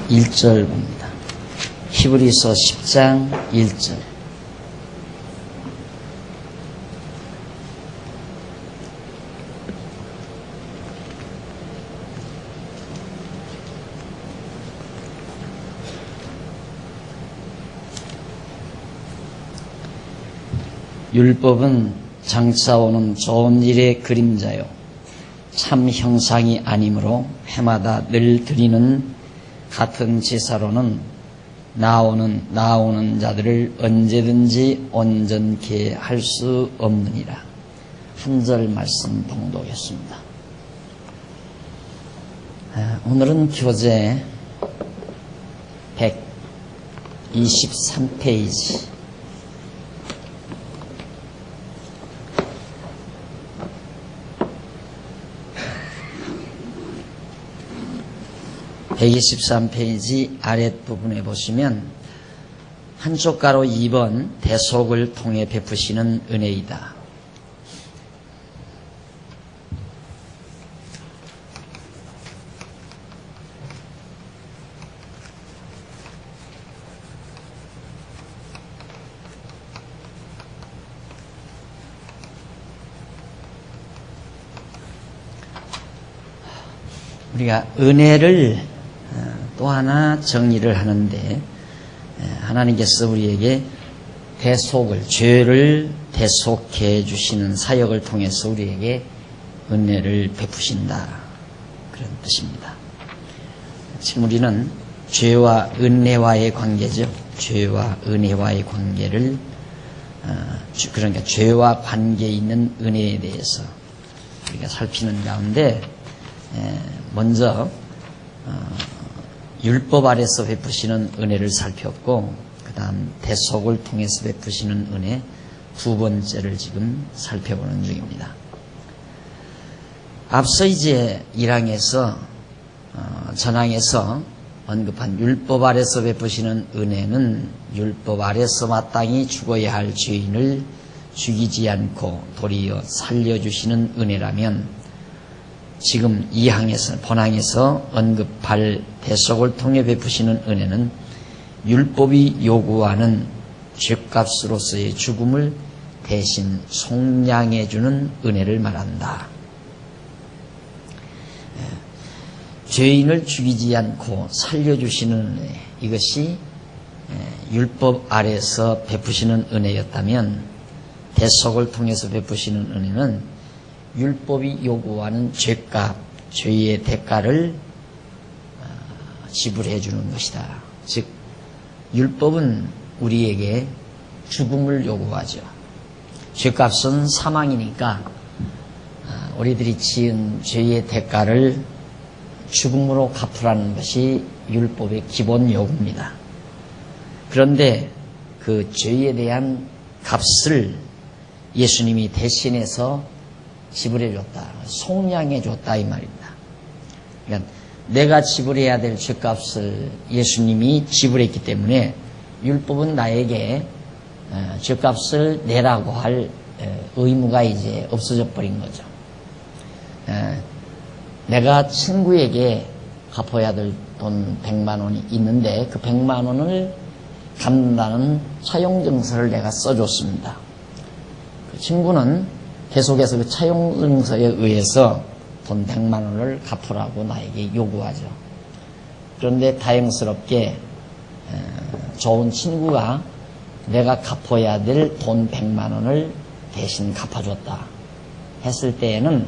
1절 봅니다. 히브리서 10장 1절. 율법은 장차 오는 좋은 일의 그림자요 참 형상이 아니므로 해마다 늘 드리는 같은 제사로는 나오는 자들을 언제든지 온전케 할 수 없느니라. 한 절 말씀 봉독했습니다. 오늘은 교재 123페이지 123페이지 아랫부분에 보시면 한쪽 가로 2번 대속을 통해 베푸시는 은혜이다. 우리가 은혜를 또 하나 정리를 하는데 하나님께서 우리에게 대속을, 죄를 대속해 주시는 사역을 통해서 우리에게 은혜를 베푸신다. 그런 뜻입니다. 지금 우리는 죄와 은혜와의 관계죠. 죄와 은혜와의 관계를 그러니까 죄와 관계 있는 은혜에 대해서 우리가 살피는 가운데 먼저 율법 아래서 베푸시는 은혜를 살폈고 그 다음 대속을 통해서 베푸시는 은혜 두 번째를 지금 살펴보는 중입니다. 앞서 이제 1항에서 전항에서 언급한 율법 아래서 베푸시는 은혜는 율법 아래서 마땅히 죽어야 할 죄인을 죽이지 않고 도리어 살려주시는 은혜라면 지금 이 항에서 본항에서 언급할 대속을 통해 베푸시는 은혜는 율법이 요구하는 죄값으로서의 죽음을 대신 속량해 주는 은혜를 말한다. 죄인을 죽이지 않고 살려주시는 은혜, 이것이 율법 아래서 베푸시는 은혜였다면 대속을 통해서 베푸시는 은혜는 율법이 요구하는 죄값, 죄의 대가를 지불해 주는 것이다. 즉 율법은 우리에게 죽음을 요구하죠. 죄값은 사망이니까 우리들이 지은 죄의 대가를 죽음으로 갚으라는 것이 율법의 기본 요구입니다. 그런데 그 죄에 대한 값을 예수님이 대신해서 지불해 줬다. 속량해 줬다 이 말입니다. 그러니까 내가 지불해야 될 죄값을 예수님이 지불했기 때문에 율법은 나에게 죄값을 내라고 할 의무가 이제 없어져 버린 거죠. 내가 친구에게 갚아야 될 돈 100만 원이 있는데 그 100만 원을 갚는다는 차용증서를 내가 써줬습니다. 그 친구는 계속해서 그 차용증서에 의해서 돈 100만 원을 갚으라고 나에게 요구하죠. 그런데 다행스럽게 좋은 친구가 내가 갚아야 될 돈 100만 원을 대신 갚아줬다 했을 때에는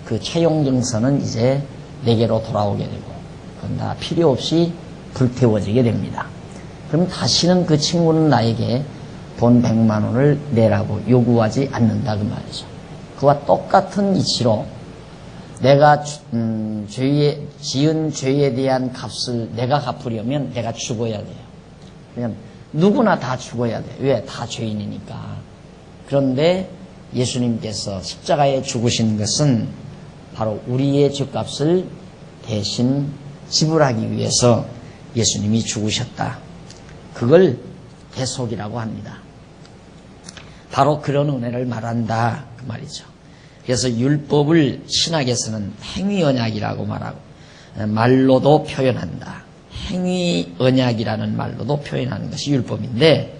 그 차용증서는 이제 내게로 돌아오게 되고 그건 다 필요 없이 불태워지게 됩니다. 그럼 다시는 그 친구는 나에게 돈 100만 원을 내라고 요구하지 않는다 그 말이죠. 그와 똑같은 이치로 내가 지은 죄에 대한 값을 내가 갚으려면 내가 죽어야 돼요. 그냥 누구나 다 죽어야 돼요. 왜? 다 죄인이니까. 그런데 예수님께서 십자가에 죽으신 것은 바로 우리의 죄값을 대신 지불하기 위해서 예수님이 죽으셨다. 그걸 대속이라고 합니다. 바로 그런 은혜를 말한다 그 말이죠. 그래서 율법을 신학에서는 행위 언약이라고 말하고 말로도 표현한다. 행위 언약이라는 말로도 표현하는 것이 율법인데,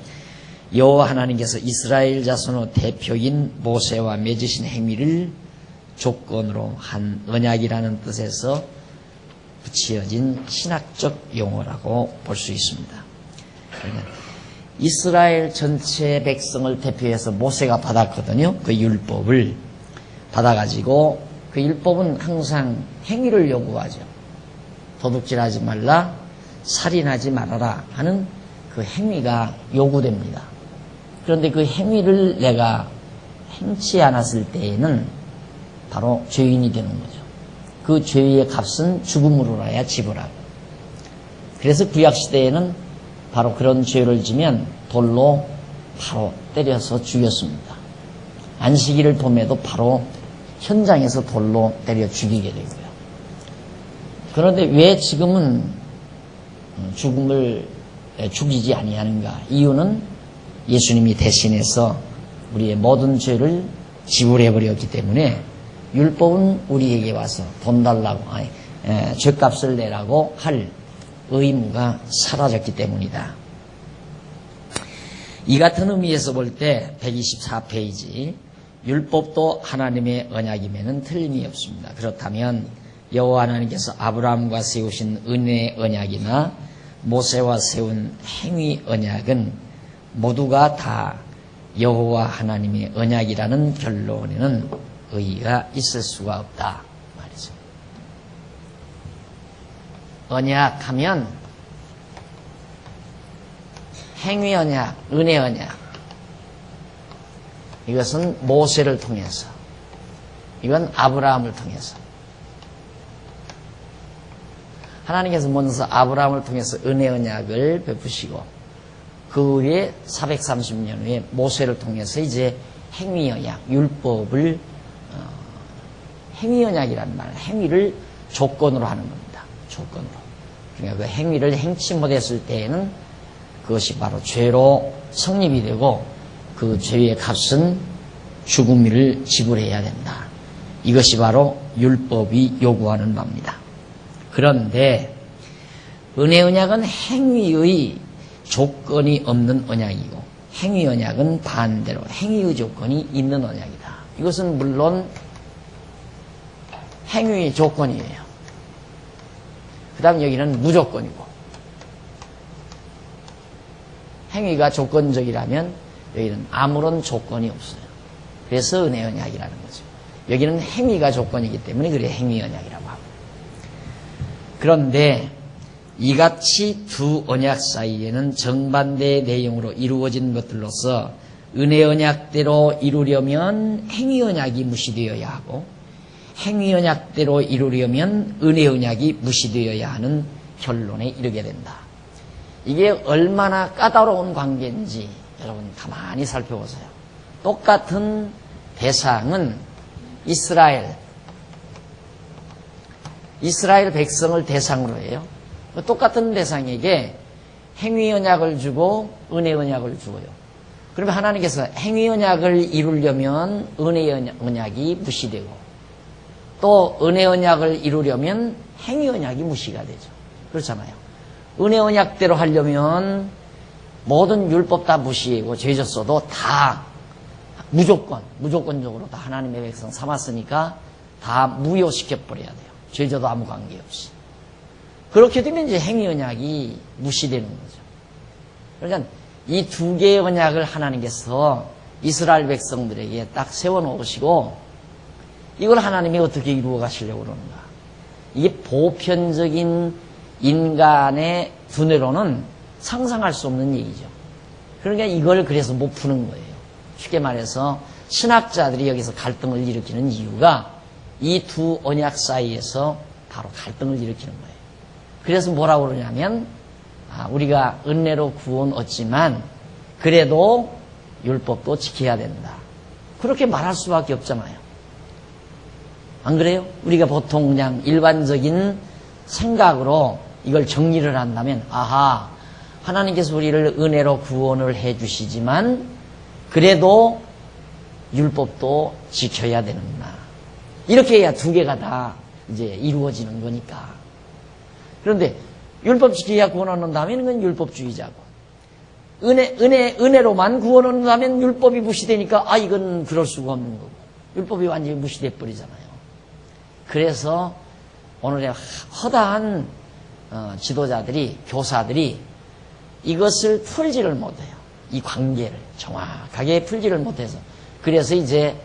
여호와 하나님께서 이스라엘 자손의 대표인 모세와 맺으신 행위를 조건으로 한 언약이라는 뜻에서 붙여진 신학적 용어라고 볼 수 있습니다. 그러니까 이스라엘 전체 백성을 대표해서 모세가 받았거든요. 그 율법을 받아가지고, 그 율법은 항상 행위를 요구하죠. 도둑질하지 말라, 살인하지 말아라 하는 그 행위가 요구됩니다. 그런데 그 행위를 내가 행치 않았을 때에는 바로 죄인이 되는 거죠. 그 죄의 값은 죽음으로라야 지불하고. 그래서 구약시대에는 바로 그런 죄를 지면 돌로 바로 때려서 죽였습니다. 안식일을 봄에도 바로 현장에서 돌로 때려 죽이게 되고요. 그런데 왜 지금은 죽음을 죽이지 아니하는가? 이유는 예수님이 대신해서 우리의 모든 죄를 지불해버렸기 때문에 율법은 우리에게 와서 돈 달라고, 죄값을 내라고 할 의무가 사라졌기 때문이다. 이 같은 의미에서 볼 때 124페이지, 율법도 하나님의 언약임에는 틀림이 없습니다. 그렇다면 여호와 하나님께서 아브라함과 세우신 은혜의 언약이나 모세와 세운 행위 언약은 모두가 다 여호와 하나님의 언약이라는 결론에는 의의가 있을 수가 없다 말이죠. 언약하면 행위 언약, 은혜 언약, 이것은 모세를 통해서, 이건 아브라함을 통해서, 하나님께서 먼저 아브라함을 통해서 은혜 언약을 베푸시고, 그 후에 430년 후에 모세를 통해서 이제 행위 언약, 율법을 행위 언약이라는 말, 행위를 조건으로 하는 겁니다. 조건으로. 그러니까 그 행위를 행치 못했을 때에는 그것이 바로 죄로 성립이 되고, 그 죄의 값은 죽음을 지불해야 된다. 이것이 바로 율법이 요구하는 바입니다. 그런데 은혜 언약은 행위의 조건이 없는 언약이고, 행위 언약은 반대로 행위의 조건이 있는 언약이다. 이것은 물론 행위의 조건이에요. 그 다음 여기는 무조건이고, 행위가 조건적이라면 여기는 아무런 조건이 없어요. 그래서 은혜 언약이라는 거죠. 여기는 행위가 조건이기 때문에 그래 행위 언약이라고 하고. 그런데 이같이 두 언약 사이에는 정반대의 내용으로 이루어진 것들로서 은혜 언약대로 이루려면 행위 언약이 무시되어야 하고, 행위 언약대로 이루려면 은혜 언약이 무시되어야 하는 결론에 이르게 된다. 이게 얼마나 까다로운 관계인지 여러분 가만히 살펴보세요. 똑같은 대상은 이스라엘 백성을 대상으로 해요. 똑같은 대상에게 행위 언약을 주고 은혜 언약을 주고요. 그러면 하나님께서 행위 언약을 이루려면 은혜 언약이 무시되고, 또 은혜 언약을 이루려면 행위 언약이 무시가 되죠. 그렇잖아요. 은혜 언약대로 하려면 모든 율법 다 무시하고 죄 졌어도 다 무조건적으로 다 하나님의 백성 삼았으니까 다 무효시켜버려야 돼요. 죄 져도 아무 관계없이. 그렇게 되면 이제 행위 언약이 무시되는 거죠. 그러니까 이 두 개의 언약을 하나님께서 이스라엘 백성들에게 딱 세워놓으시고, 이걸 하나님이 어떻게 이루어 가시려고 그러는가. 이게 보편적인 인간의 두뇌로는 상상할 수 없는 얘기죠. 그러니까 이걸 그래서 못 푸는 거예요. 쉽게 말해서 신학자들이 여기서 갈등을 일으키는 이유가 이 두 언약 사이에서 바로 갈등을 일으키는 거예요. 그래서 뭐라고 그러냐면, 우리가 은혜로 구원 얻지만 그래도 율법도 지켜야 된다. 그렇게 말할 수밖에 없잖아요. 안 그래요? 우리가 보통 그냥 일반적인 생각으로 이걸 정리를 한다면, 아하, 하나님께서 우리를 은혜로 구원을 해 주시지만 그래도 율법도 지켜야 되는구나. 이렇게 해야 두 개가 다 이제 이루어지는 거니까. 그런데 율법 지키기가 구원 얻는다면 그건 율법주의자고, 은혜로만 구원 얻는다면 율법이 무시되니까 이건 그럴 수가 없는 거고, 율법이 완전히 무시돼 버리잖아요. 그래서 오늘의 허다한 지도자들이, 교사들이 이것을 풀지를 못해요. 이 관계를 정확하게 풀지를 못해서, 그래서 이제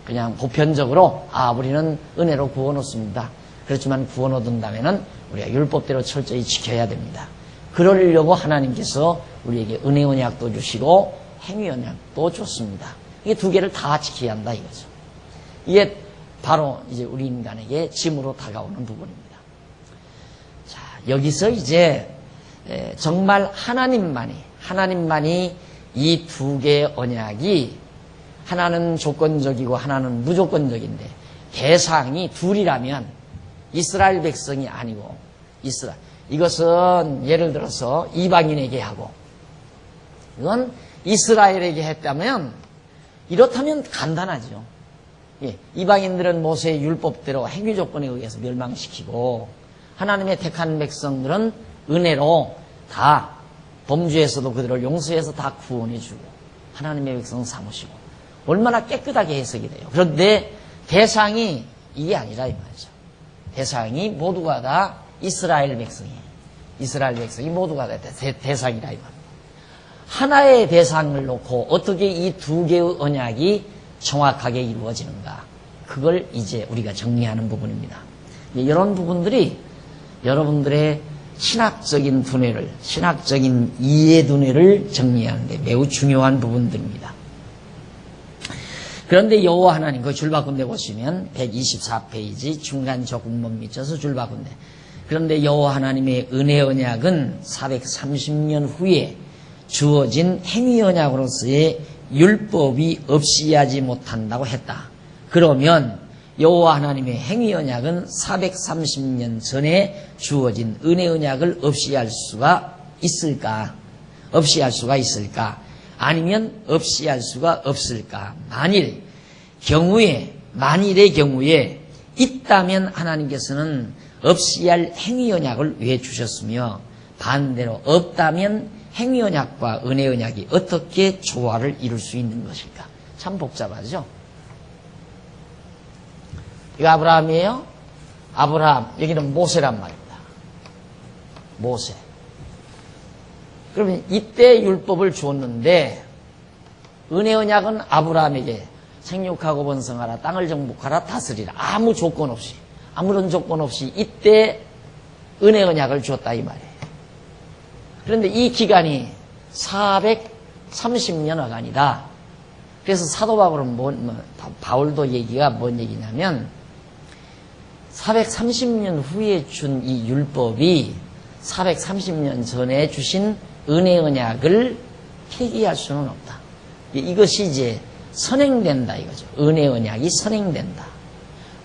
그냥 보편적으로 우리는 은혜로 구원 얻습니다. 그렇지만 구원 얻은다면은 우리가 율법대로 철저히 지켜야 됩니다. 그러려고 하나님께서 우리에게 은혜 언약도 주시고 행위 언약도 줬습니다. 이게 두 개를 다 지켜야 한다 이거죠. 이게 바로 이제 우리 인간에게 짐으로 다가오는 부분입니다. 자, 여기서 이제 정말 하나님만이 이 두 개의 언약이, 하나는 조건적이고 하나는 무조건적인데 대상이 둘이라면 이스라엘 백성이 아니고 이것은 예를 들어서 이방인에게 하고 이건 이스라엘에게 했다면, 이렇다면 간단하죠. 이방인들은 모세의 율법대로 행위 조건에 의해서 멸망시키고, 하나님의 택한 백성들은 은혜로 다 범죄에서도 그들을 용서해서 다 구원해주고 하나님의 백성 삼으시고, 얼마나 깨끗하게 해석이 돼요. 그런데 대상이 이게 아니라 이 말이죠. 대상이 모두가 다 이스라엘 백성이에요. 이스라엘 백성이 모두가 다 대상이라 이 말이에요. 하나의 대상을 놓고 어떻게 이 두 개의 언약이 정확하게 이루어지는가, 그걸 이제 우리가 정리하는 부분입니다. 이런 부분들이 여러분들의 신학적인 두뇌를, 신학적인 이해 두뇌를 정리하는 데 매우 중요한 부분들입니다. 그런데 여호와 하나님, 그 줄바꾼데 보시면 124페이지 중간 조금만 밑쳐서 줄바꾼데, 그런데 여호와 하나님의 은혜 언약은 430년 후에 주어진 행위 언약으로서의 율법이 없이 하지 못한다고 했다. 그러면 여호와 하나님의 행위 언약은 430년 전에 주어진 은혜 언약을 없이 할 수가 있을까? 없이 할 수가 있을까? 아니면 없이 할 수가 없을까? 만일의 경우에 있다면 하나님께서는 없이 할 행위 언약을 왜 주셨으며, 반대로 없다면 행위 언약과 은혜 언약이 어떻게 조화를 이룰 수 있는 것일까? 참 복잡하죠? 이거 아브라함이에요? 아브라함, 여기는 모세란 말입니다. 모세. 그러면 이때 율법을 주었는데, 은혜 언약은 아브라함에게 생육하고 번성하라, 땅을 정복하라, 다스리라, 아무 조건 없이, 아무런 조건 없이 이때 은혜 언약을 주었다 이 말이에요. 그런데 이 기간이 430년여간이다. 그래서 사도 바울도 얘기가 뭔 얘기냐면, 430년 후에 준 이 율법이 430년 전에 주신 은혜 언약을 폐기할 수는 없다. 이것이 이제 선행된다 이거죠. 은혜 언약이 선행된다.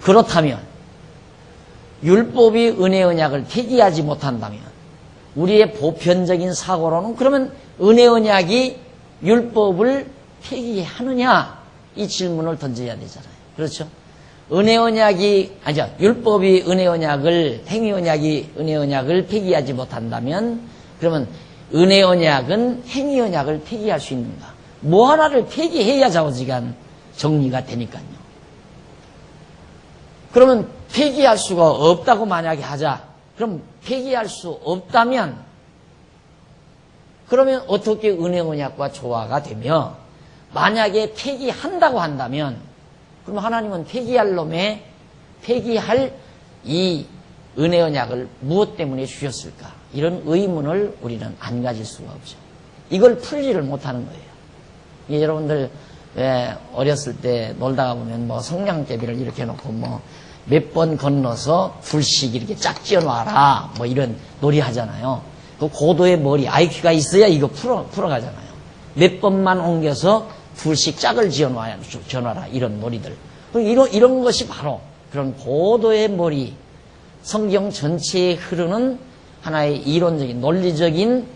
그렇다면 율법이 은혜 언약을 폐기하지 못한다면, 우리의 보편적인 사고로는 그러면 은혜 언약이 율법을 폐기하느냐, 이 질문을 던져야 되잖아요. 그렇죠? 율법이 은혜 언약을, 행위 언약이 은혜 언약을 폐기하지 못한다면, 그러면 은혜 언약은 행위 언약을 폐기할 수 있는가? 뭐 하나를 폐기해야 좌우지간 정리가 되니까요. 그러면 폐기할 수가 없다고 만약에 하자. 그럼 폐기할 수 없다면, 그러면 어떻게 은혜 언약과 조화가 되며, 만약에 폐기한다고 한다면, 그럼 하나님은 폐기할 이 은혜 언약을 무엇 때문에 주셨을까? 이런 의문을 우리는 안 가질 수가 없죠. 이걸 풀지를 못하는 거예요. 이게 여러분들 왜 어렸을 때 놀다가 보면 성냥개비를 이렇게 해놓고 몇 번 건너서 둘씩 이렇게 짝 지어놔라 이런 놀이 하잖아요. 그 고도의 머리, IQ가 있어야 이거 풀어가잖아요. 몇 번만 옮겨서 둘씩 짝을 지어놔라 이런 놀이들. 이런 것이 바로 그런 고도의 머리, 성경 전체에 흐르는 하나의 이론적인 논리적인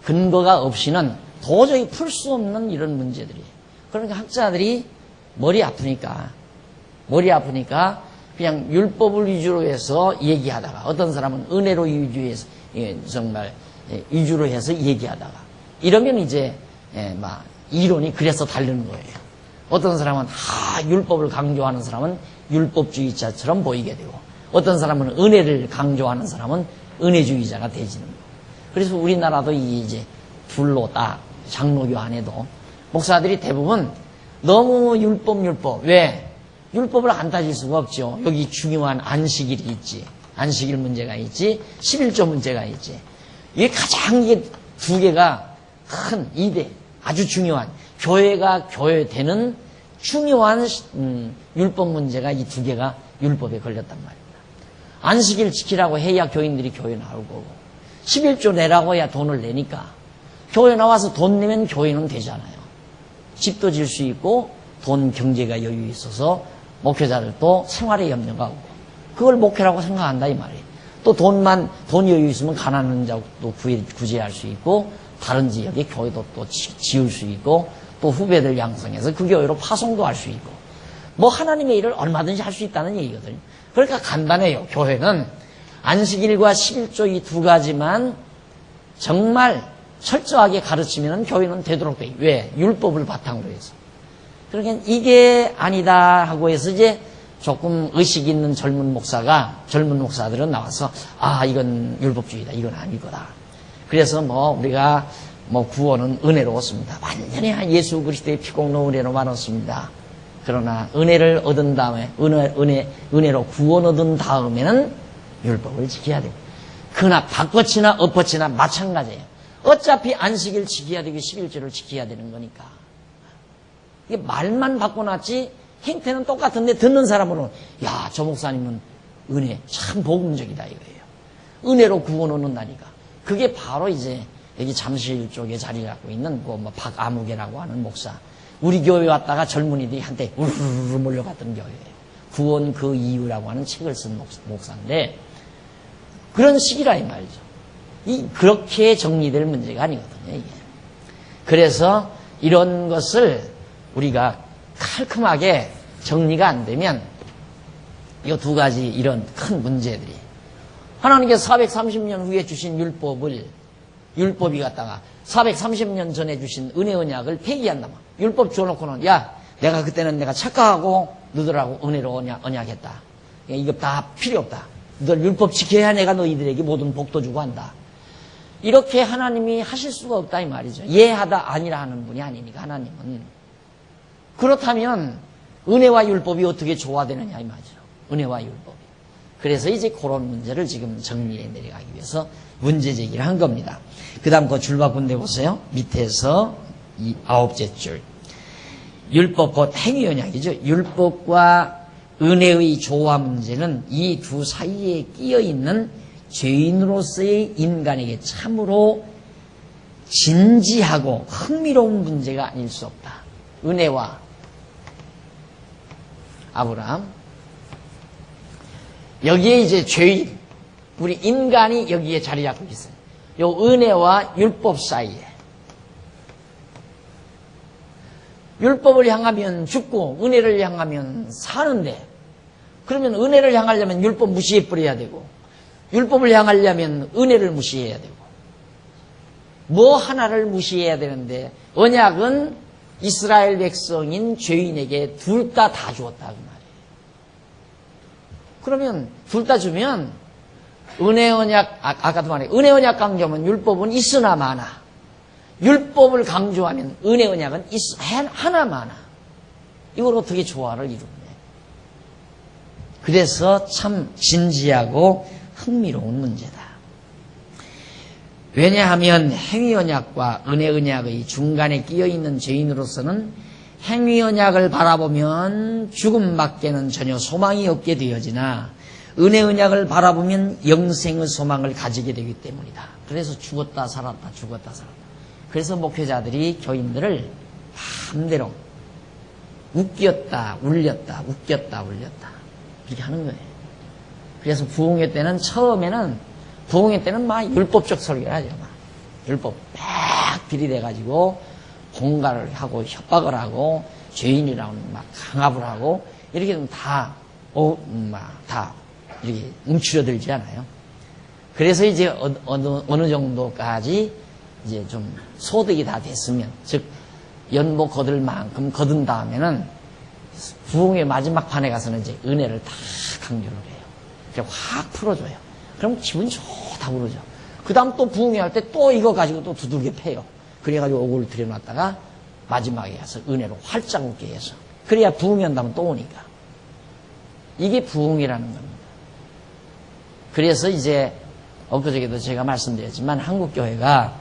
근거가 없이는 도저히 풀 수 없는 이런 문제들이에요. 그러니까 학자들이 머리 아프니까 그냥 율법을 위주로 해서 얘기하다가 어떤 사람은 은혜로 위주해서 정말 위주로 해서 얘기하다가 이러면 이제 막 이론이 그래서 다르는 거예요. 어떤 사람은 율법을 강조하는 사람은 율법주의자처럼 보이게 되고 어떤 사람은 은혜를 강조하는 사람은 은혜주의자가 되지는 거예요. 그래서 우리나라도 이제 둘로 딱 장로교 안에도 목사들이 대부분 너무 율법 왜? 율법을 안 따질 수가 없죠. 여기 중요한 안식일이 있지. 안식일 문제가 있지. 11조 문제가 있지. 이게 가장 이게 두 개가 큰 2대 아주 중요한 교회가 교회되는 중요한 율법 문제가 이 두 개가 율법에 걸렸단 말입니다. 안식일 지키라고 해야 교인들이 교회 나올 거고 11조 내라고 해야 돈을 내니까 교회 나와서 돈 내면 교회는 되잖아요. 집도 질 수 있고 돈 경제가 여유 있어서 목회자들도 생활에 염려가 오고 그걸 목회라고 생각한다 이 말이에요. 또 돈 여유 있으면 가난한 자도 구제할 수 있고 다른 지역에 교회도 또 지을 수 있고 또 후배들 양성해서 그 교회로 파송도 할 수 있고 뭐 하나님의 일을 얼마든지 할 수 있다는 얘기거든요. 그러니까 간단해요. 교회는 안식일과 11조 이 두 가지만 정말 철저하게 가르치면 교회는 되도록 돼요. 왜? 율법을 바탕으로 해서. 그러니까 이게 아니다 하고 해서 이제 조금 의식 있는 젊은 목사들은 나와서 이건 율법주의다. 이건 아닐 거다. 그래서 우리가 구원은 은혜로 얻습니다. 완전히 예수 그리스도의 피공로 은혜로만 얻습니다. 그러나 은혜를 얻은 다음에 은혜로 구원 얻은 다음에는 율법을 지켜야 돼요. 그러나 바꿔치나 엎어치나 마찬가지예요. 어차피 안식일 지켜야 되고 11조를 지켜야 되는 거니까. 이게 말만 바꿔놨지 행태는 똑같은데 듣는 사람으로는 저 목사님은 은혜 참 복음적이다 이거예요. 은혜로 구원 얻는다니까. 그게 바로 이제 여기 잠실 쪽에 자리 잡고 있는 박아무개라고 하는 목사. 우리 교회 왔다가 젊은이들이 한테 우르르 몰려갔던 교회예요. 구원 그 이유라고 하는 책을 쓴 목사인데 그런 식이라 이 말이죠. 그렇게 정리될 문제가 아니거든요. 이게. 그래서 이런 것을 우리가 깔끔하게 정리가 안 되면 이 두 가지 이런 큰 문제들이 하나님께서 430년 후에 주신 율법이 갖다가 430년 전에 주신 은혜 언약을 폐기한다. 율법 줘놓고는 내가 그때는 내가 착각하고 너희들하고 은혜로 언약했다. 이거 다 필요 없다. 너희들 율법 지켜야 내가 너희들에게 모든 복도 주고 한다. 이렇게 하나님이 하실 수가 없다 이 말이죠. 예하다 아니라 하는 분이 아니니까 하나님은. 그렇다면 은혜와 율법이 어떻게 조화되느냐 이 말이죠. 은혜와 율법이. 그래서 이제 그런 문제를 지금 정리해 내려가기 위해서 문제 제기를 한 겁니다. 그 다음 그 줄 바꾼 데 보세요. 밑에서 이 9째 줄. 율법 곧 행위 언약이죠. 율법과 은혜의 조화 문제는 이 두 사이에 끼어 있는 죄인으로서의 인간에게 참으로 진지하고 흥미로운 문제가 아닐 수 없다. 은혜와 아브라함. 여기에 이제 죄인, 우리 인간이 여기에 자리 잡고 있어요. 요 은혜와 율법 사이에. 율법을 향하면 죽고 은혜를 향하면 사는데 그러면 은혜를 향하려면 율법 무시해 버려야 되고 율법을 향하려면 은혜를 무시해야 되고 뭐 하나를 무시해야 되는데 언약은 이스라엘 백성인 죄인에게 둘 다 주었다 그 말이에요. 그러면 둘 다 주면 은혜 언약 아까도 말해 은혜 언약 강조하면 율법은 있으나 마나 율법을 강조하면 은혜 언약은 하나 마나 이걸 어떻게 조화를 이루냐. 그래서 참 진지하고 흥미로운 문제다. 왜냐하면 행위 언약과 은혜 언약의 중간에 끼어있는 죄인으로서는 행위 언약을 바라보면 죽음밖에는 전혀 소망이 없게 되어지나 은혜 언약을 바라보면 영생의 소망을 가지게 되기 때문이다. 그래서 죽었다 살았다 죽었다 살았다. 그래서 목회자들이 교인들을 마음대로 웃겼다 울렸다 웃겼다 울렸다 이렇게 하는 거예요. 그래서 부흥회 때는 처음에는 막 율법적 설교를 하죠. 막 율법 막 들이대가지고 공갈을 하고 협박을 하고 죄인이라고 막 강압을 하고 이렇게 되면 다 다 이렇게 움츠러들지 않아요. 그래서 이제 어느 정도까지 이제 좀 소득이 다 됐으면, 즉 연못 거둘 만큼 거둔 다음에는 부흥의 마지막 판에 가서는 이제 은혜를 다 강조를 해요. 그냥 확 풀어줘요. 그럼 기분 좋다고 그러죠. 그 다음 또 부흥회 할 때 또 이거 가지고 또 두들겨 패요. 그래가지고 오고를 들여놨다가 마지막에 가서 은혜로 활짝 웃게 해서. 그래야 부흥회 한다면 또 오니까. 이게 부흥이라는 겁니다. 그래서 이제 엊그저께도 제가 말씀드렸지만 한국교회가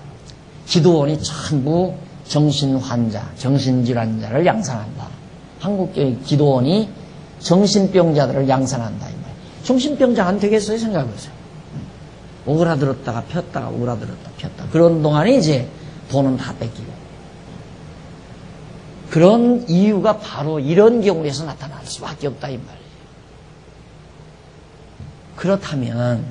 기도원이 전부 정신환자, 정신질환자를 양산한다. 한국교회 기도원이 정신병자들을 양산한다. 이 말이에요. 정신병자 안 되겠어요? 생각해보세요. 오그라들었다가 폈다가 오그라들었다가 폈다가. 그런 동안에 이제 돈은 다 뺏기고. 그런 이유가 바로 이런 경우에서 나타날 수밖에 없다. 이 말이에요. 그렇다면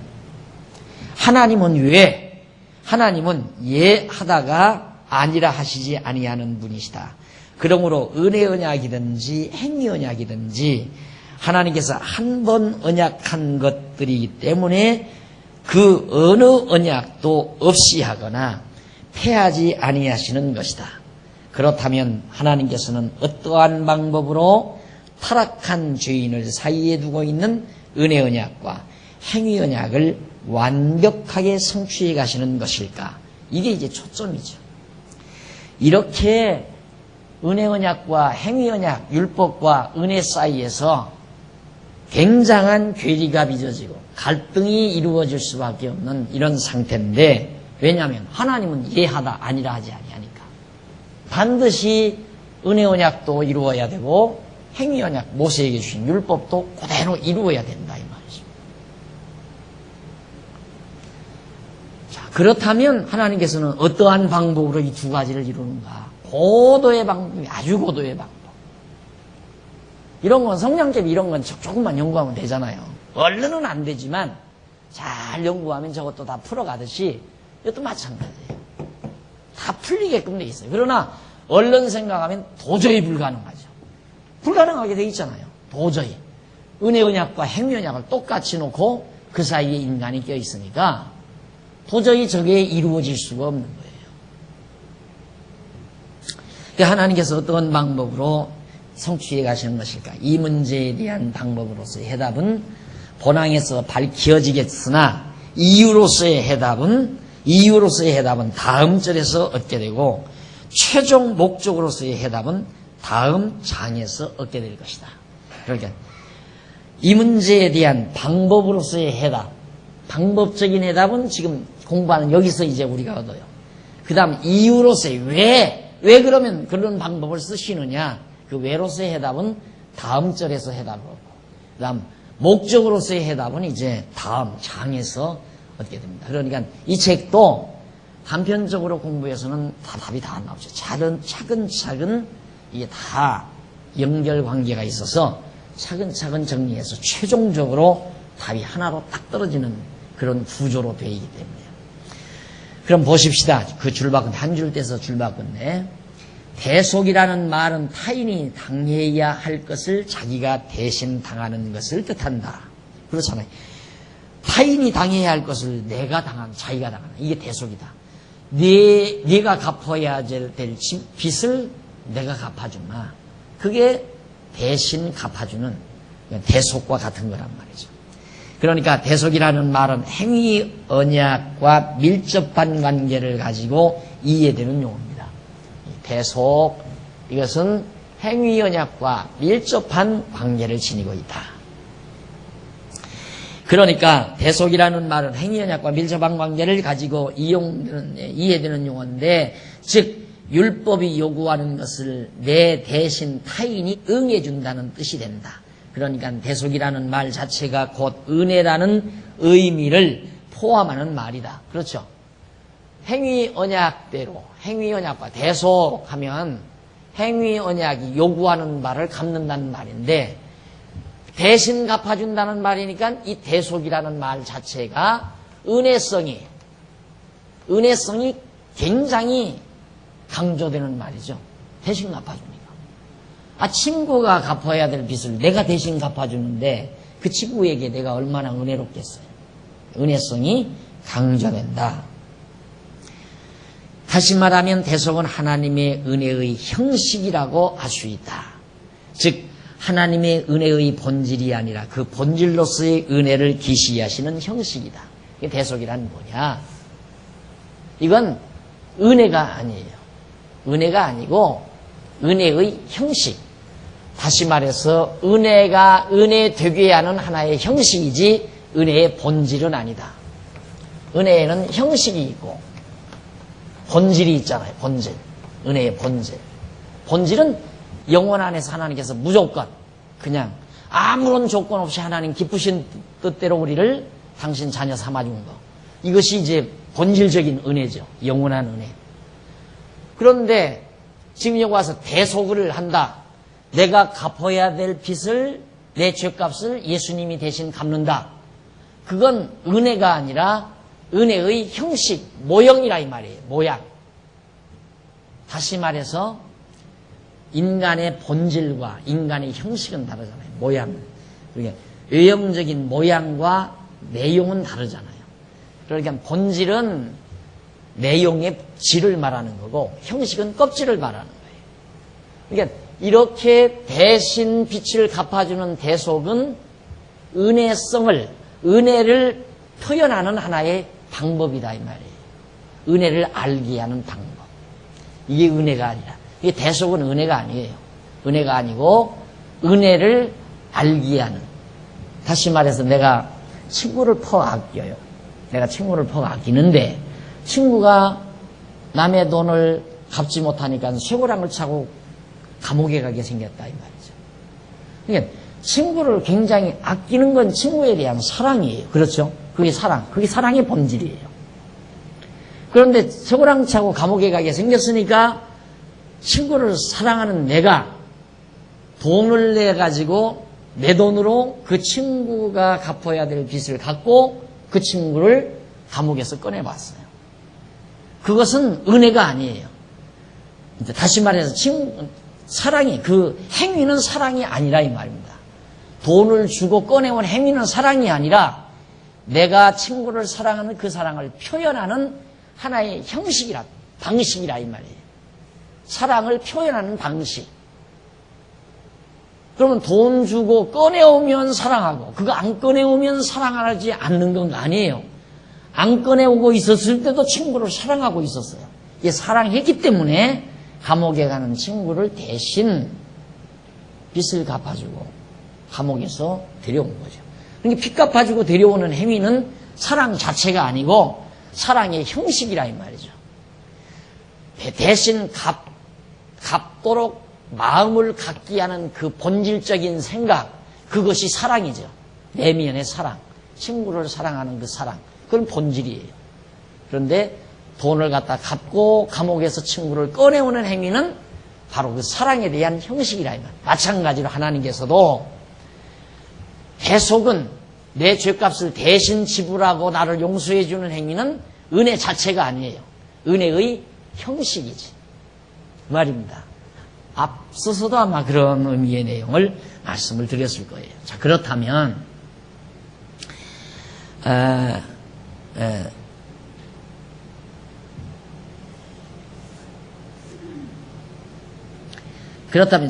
하나님은 왜? 하나님은 하다가 아니라 하시지 아니하는 분이시다. 그러므로 은혜 언약이든지 행위 언약이든지 하나님께서 한 번 언약한 것들이기 때문에 그 어느 언약도 없이 하거나 패하지 아니하시는 것이다. 그렇다면 하나님께서는 어떠한 방법으로 타락한 죄인을 사이에 두고 있는 은혜 언약과 행위 언약을 완벽하게 성취해 가시는 것일까? 이게 이제 초점이죠. 이렇게 은혜 언약과 행위 언약, 율법과 은혜 사이에서 굉장한 괴리가 빚어지고 갈등이 이루어질 수밖에 없는 이런 상태인데, 왜냐하면 하나님은 예하다 아니라 하지 아니하니까. 반드시 은혜 언약도 이루어야 되고 행위 언약, 모세에게 주신 율법도 그대로 이루어야 된다 이 말이죠. 자, 그렇다면 하나님께서는 어떠한 방법으로 이 두 가지를 이루는가? 고도의 방법이, 아주 고도의 방법. 이런 건 성냥개비 이런 건 조금만 연구하면 되잖아요. 얼른은 안 되지만 잘 연구하면 저것도 다 풀어가듯이 이것도 마찬가지예요. 다 풀리게끔 돼 있어요. 그러나 얼른 생각하면 도저히 불가능하죠. 불가능하게 돼 있잖아요. 도저히. 은혜 언약과 행위 언약을 똑같이 놓고 그 사이에 인간이 껴 있으니까 도저히 저게 이루어질 수가 없는 거예요. 하나님께서 어떤 방법으로 성취해 가시는 것일까? 이 문제에 대한 방법으로서의 해답은 본항에서 밝혀지겠으나 이유로서의 해답은 다음 절에서 얻게 되고 최종 목적으로서의 해답은 다음 장에서 얻게 될 것이다. 그러니까 이 문제에 대한 방법으로서의 해답, 방법적인 해답은 지금 공부하는 여기서 이제 우리가 얻어요. 그 다음 이유로서의 왜 그러면 그런 방법을 쓰시느냐? 그 왜로서의 해답은 다음 절에서 해답을 얻고, 그 다음 목적으로서의 해답은 이제 다음 장에서 얻게 됩니다. 그러니까 이 책도 단편적으로 공부해서는 답이 다 안 나오죠. 차근차근 이게 다 연결관계가 있어서 차근차근 정리해서 최종적으로 답이 하나로 딱 떨어지는 그런 구조로 되어 있기 때문에. 그럼 보십시다. 그 줄바꿈, 한 줄 떼서 줄바꿈네. 대속이라는 말은 타인이 당해야 할 것을 자기가 대신 당하는 것을 뜻한다. 그렇잖아요. 타인이 당해야 할 것을 내가 당한, 자기가 당하는, 이게 대속이다. 네가 갚아야 될 빚을 내가 갚아주마. 그게 대신 갚아주는 대속과 같은 거란 말이죠. 그러니까 대속이라는 말은 행위 언약과 밀접한 관계를 가지고 이해되는 용어입니다. 대속, 이것은 행위 언약과 밀접한 관계를 지니고 있다. 그러니까 대속이라는 말은 행위 언약과 밀접한 관계를 가지고 이해되는 용어인데, 즉 율법이 요구하는 것을 내 대신 타인이 응해준다는 뜻이 된다. 그러니까 대속이라는 말 자체가 곧 은혜라는 의미를 포함하는 말이다. 그렇죠? 행위 언약대로, 행위 언약과 대속하면 행위 언약이 요구하는 바를 갚는다는 말인데, 대신 갚아준다는 말이니까 이 대속이라는 말 자체가 은혜성이 굉장히 강조되는 말이죠. 대신 갚아주니까. 친구가 갚아야 될 빚을 내가 대신 갚아주는데 그 친구에게 내가 얼마나 은혜롭겠어요. 은혜성이 강조된다. 다시 말하면 대속은 하나님의 은혜의 형식이라고 할 수 있다. 즉 하나님의 은혜의 본질이 아니라 그 본질로서의 은혜를 기시하시는 형식이다. 이게 대속이란 뭐냐? 이건 은혜가 아니에요. 은혜가 아니고 은혜의 형식. 다시 말해서 은혜가 은혜 되게 하는 하나의 형식이지 은혜의 본질은 아니다. 은혜에는 형식이 있고 본질이 있잖아요. 본질. 은혜의 본질. 본질은 영원 안에서 하나님께서 무조건 그냥 아무런 조건 없이 하나님 기쁘신 뜻대로 우리를 당신 자녀 삼아준 거. 이것이 이제 본질적인 은혜죠. 영원한 은혜. 그런데 지금 여기 와서 대속을 한다. 내가 갚아야 될 빚을 내 죄값을 예수님이 대신 갚는다. 그건 은혜가 아니라 은혜의 형식, 모형이라 이 말이에요. 모양. 다시 말해서 인간의 본질과 인간의 형식은 다르잖아요. 모양. 그러니까 외형적인 모양과 내용은 다르잖아요. 그러니까 본질은 내용의 질을 말하는 거고 형식은 껍질을 말하는 거예요. 그러니까 이렇게 대신 빚을 갚아주는 대속은 은혜성을, 은혜를 표현하는 하나의 방법이다 이 말이에요. 은혜를 알게 하는 방법. 이게 은혜가 아니라. 이게 대속은 은혜가 아니에요. 은혜가 아니고 은혜를 알게 하는. 다시 말해서 내가 친구를 퍽 아껴요. 내가 친구를 퍽 아끼는데 친구가 남의 돈을 갚지 못하니까 쇠고랑을 차고 감옥에 가게 생겼다 이 말이죠. 그러니까 친구를 굉장히 아끼는 건 친구에 대한 사랑이에요. 그렇죠? 그게 사랑. 그게 사랑의 본질이에요. 그런데 쇠고랑 차고 감옥에 가게 생겼으니까 친구를 사랑하는 내가 돈을 내가지고 내 돈으로 그 친구가 갚아야 될 빚을 갚고 그 친구를 감옥에서 꺼내봤어요. 그것은 은혜가 아니에요. 다시 말해서 사랑이, 그 행위는 사랑이 아니라 이 말입니다. 돈을 주고 꺼내온 행위는 사랑이 아니라 내가 친구를 사랑하는 그 사랑을 표현하는 하나의 형식이라, 방식이라 이 말이에요. 사랑을 표현하는 방식. 그러면 돈 주고 꺼내오면 사랑하고 그거 안 꺼내오면 사랑하지 않는 건 아니에요. 안 꺼내오고 있었을 때도 친구를 사랑하고 있었어요. 이게 사랑했기 때문에 감옥에 가는 친구를 대신 빚을 갚아주고 감옥에서 데려온 거죠. 그러니까 빚 갚아주고 데려오는 행위는 사랑 자체가 아니고 사랑의 형식이라 이 말이죠. 대신 갚도록 마음을 갖게 하는 그 본질적인 생각, 그것이 사랑이죠. 내면의 사랑, 친구를 사랑하는 그 사랑, 그건 본질이에요. 그런데 돈을 갖다 갚고 감옥에서 친구를 꺼내오는 행위는 바로 그 사랑에 대한 형식이라 이 말. 마찬가지로 하나님께서도 대속은 내 죄값을 대신 지불하고 나를 용서해 주는 행위는 은혜 자체가 아니에요. 은혜의 형식이지. 그 말입니다. 앞서서도 아마 그런 의미의 내용을 말씀을 드렸을 거예요. 자, 그렇다면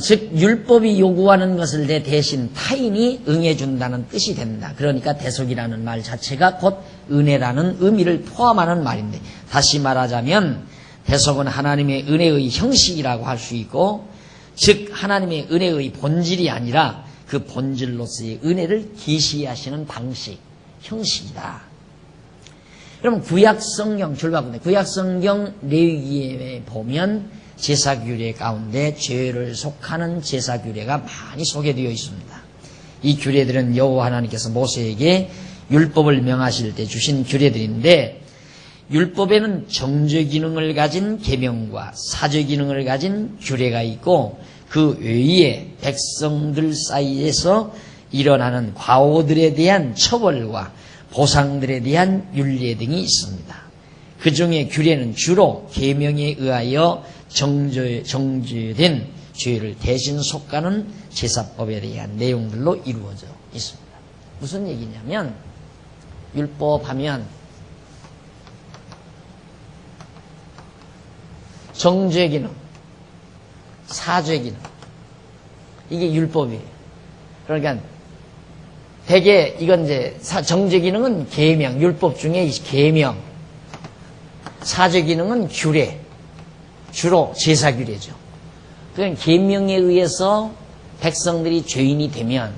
즉 율법이 요구하는 것을 내 대신 타인이 응해준다는 뜻이 된다. 그러니까 대속이라는 말 자체가 곧 은혜라는 의미를 포함하는 말인데, 다시 말하자면 대속은 하나님의 은혜의 형식이라고 할 수 있고, 즉 하나님의 은혜의 본질이 아니라 그 본질로서의 은혜를 계시하시는 방식, 형식이다. 그럼 구약성경 출발부터 구약성경 레위기에 보면 제사규례 가운데 죄를 속하는 제사규례가 많이 소개되어 있습니다. 이 규례들은 여호와 하나님께서 모세에게 율법을 명하실 때 주신 규례들인데, 율법에는 정죄 기능을 가진 계명과 사죄 기능을 가진 규례가 있고, 그 외에 백성들 사이에서 일어나는 과오들에 대한 처벌과 보상들에 대한 율례 등이 있습니다. 그 중에 규례는 주로 계명에 의하여 정죄된 죄를 대신 속가는 제사법에 대한 내용들로 이루어져 있습니다. 무슨 얘기냐면 율법하면 정죄 기능, 사죄 기능, 이게 율법이에요. 그러니까 대개 이건 이제 정죄 기능은 계명, 율법 중에 계명, 사죄 기능은 규례, 주로 제사 규례죠. 그러니까 계명에 의해서 백성들이 죄인이 되면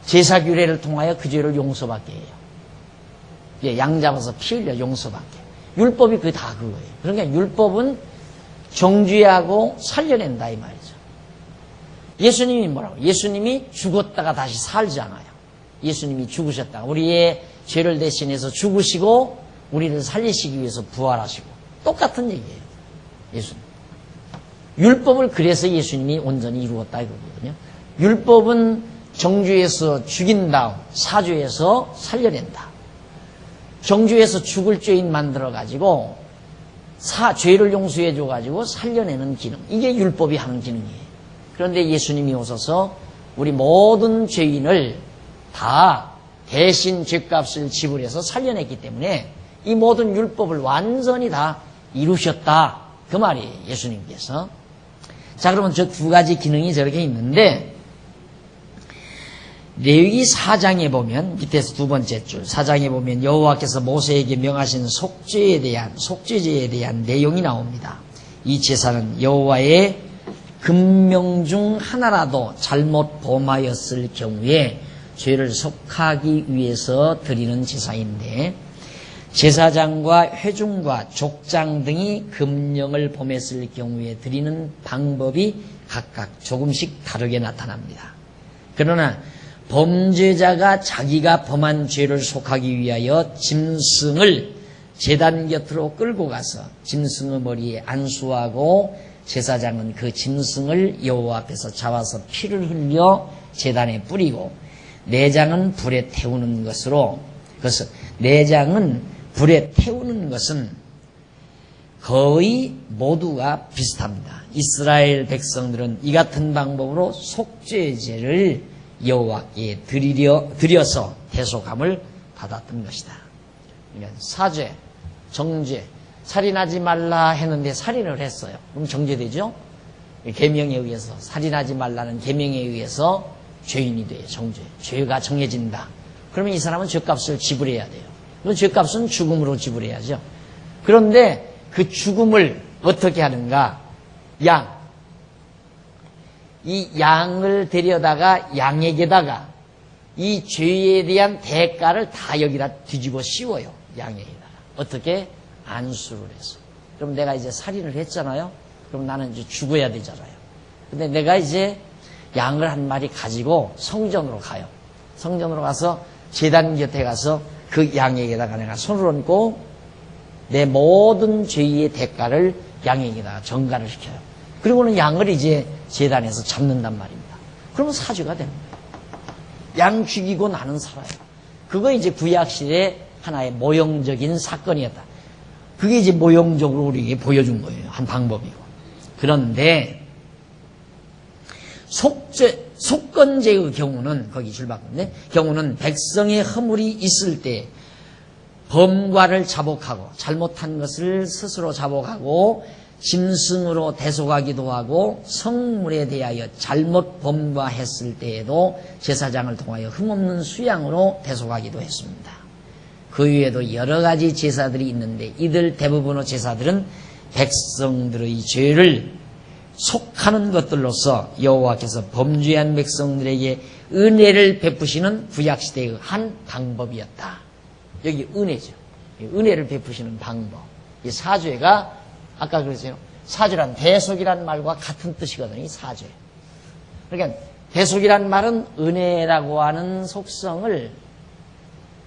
제사 규례를 통하여 그 죄를 용서받게 해요. 양 잡아서 피 흘려 용서받게. 율법이 그게 다 그거예요. 그러니까 율법은 정죄하고 살려낸다 이 말이죠. 예수님이 뭐라고? 예수님이 죽었다가 다시 살잖아요. 예수님이 죽으셨다가 우리의 죄를 대신해서 죽으시고 우리를 살리시기 위해서 부활하시고 똑같은 얘기예요. 예수님. 율법을 그래서 예수님이 온전히 이루었다 이거거든요. 율법은 정죄해서 죽인 다음 사죄해서 살려낸다. 정죄해서 죽을 죄인 만들어가지고 죄를 용서해줘가지고 살려내는 기능. 이게 율법이 하는 기능이에요. 그런데 예수님이 오셔서 우리 모든 죄인을 다 대신 죄값을 지불해서 살려냈기 때문에 이 모든 율법을 완전히 다 이루셨다. 그 말이에요. 예수님께서. 자, 그러면 저 두 가지 기능이 저렇게 있는데 레위기 4장에 보면 밑에서 두 번째 줄 4장에 보면 여호와께서 모세에게 명하신 속죄제에 대한 내용이 나옵니다. 이 제사는 여호와의 금명 중 하나라도 잘못 범하였을 경우에 죄를 속하기 위해서 드리는 제사인데 제사장과 회중과 족장 등이 금령을 범했을 경우에 드리는 방법이 각각 조금씩 다르게 나타납니다. 그러나 범죄자가 자기가 범한 죄를 속하기 위하여 짐승을 제단 곁으로 끌고 가서 짐승의 머리에 안수하고 제사장은 그 짐승을 여호와 앞에서 잡아서 피를 흘려 제단에 뿌리고 내장은 불에 태우는 것으로 내장은 불에 태우는 것은 거의 모두가 비슷합니다. 이스라엘 백성들은 이 같은 방법으로 속죄제를 여호와께 드려서 대속함을 받았던 것이다. 그러니까 사죄, 정죄, 살인하지 말라 했는데 살인을 했어요. 그럼 정죄되죠? 계명에 의해서 살인하지 말라는 계명에 의해서 죄인이 돼요. 정죄. 죄가 정해진다. 그러면 이 사람은 죄값을 지불해야 돼요. 그 죄값은 죽음으로 지불해야죠. 그런데 그 죽음을 어떻게 하는가? 이 양을 데려다가 양에게다가 이 죄에 대한 대가를 다 여기다 뒤집어 씌워요. 양에게다가. 어떻게? 안수를 해서. 그럼 내가 이제 살인을 했잖아요. 그럼 나는 이제 죽어야 되잖아요. 근데 내가 이제 양을 한 마리 가지고 성전으로 가요. 성전으로 가서 제단 곁에 가서 그 양에게다가 내가 손을 얹고 내 모든 죄의 대가를 양에게다가 전가를 시켜요. 그리고는 양을 이제 제단에서 잡는단 말입니다. 그러면 사죄가 되는 거예요. 양 죽이고 나는 살아요. 그거 이제 구약시대의 하나의 모형적인 사건이었다. 그게 이제 모형적으로 우리에게 보여준 거예요. 한 방법이고. 그런데 속건제의 경우는 거기 줄바꿈인데 경우는 백성의 허물이 있을 때 범과를 자복하고 잘못한 것을 스스로 자복하고 짐승으로 대속하기도 하고 성물에 대하여 잘못 범과했을 때에도 제사장을 통하여 흠없는 수양으로 대속하기도 했습니다. 그 외에도 여러 가지 제사들이 있는데 이들 대부분의 제사들은 백성들의 죄를 속하는 것들로서 여호와께서 범죄한 백성들에게 은혜를 베푸시는 구약시대의 한 방법이었다. 여기 은혜죠. 은혜를 베푸시는 방법. 이 사죄가 아까 그랬어요. 사죄란 대속이란 말과 같은 뜻이거든요. 이 사죄. 그러니까 대속이란 말은 은혜라고 하는 속성을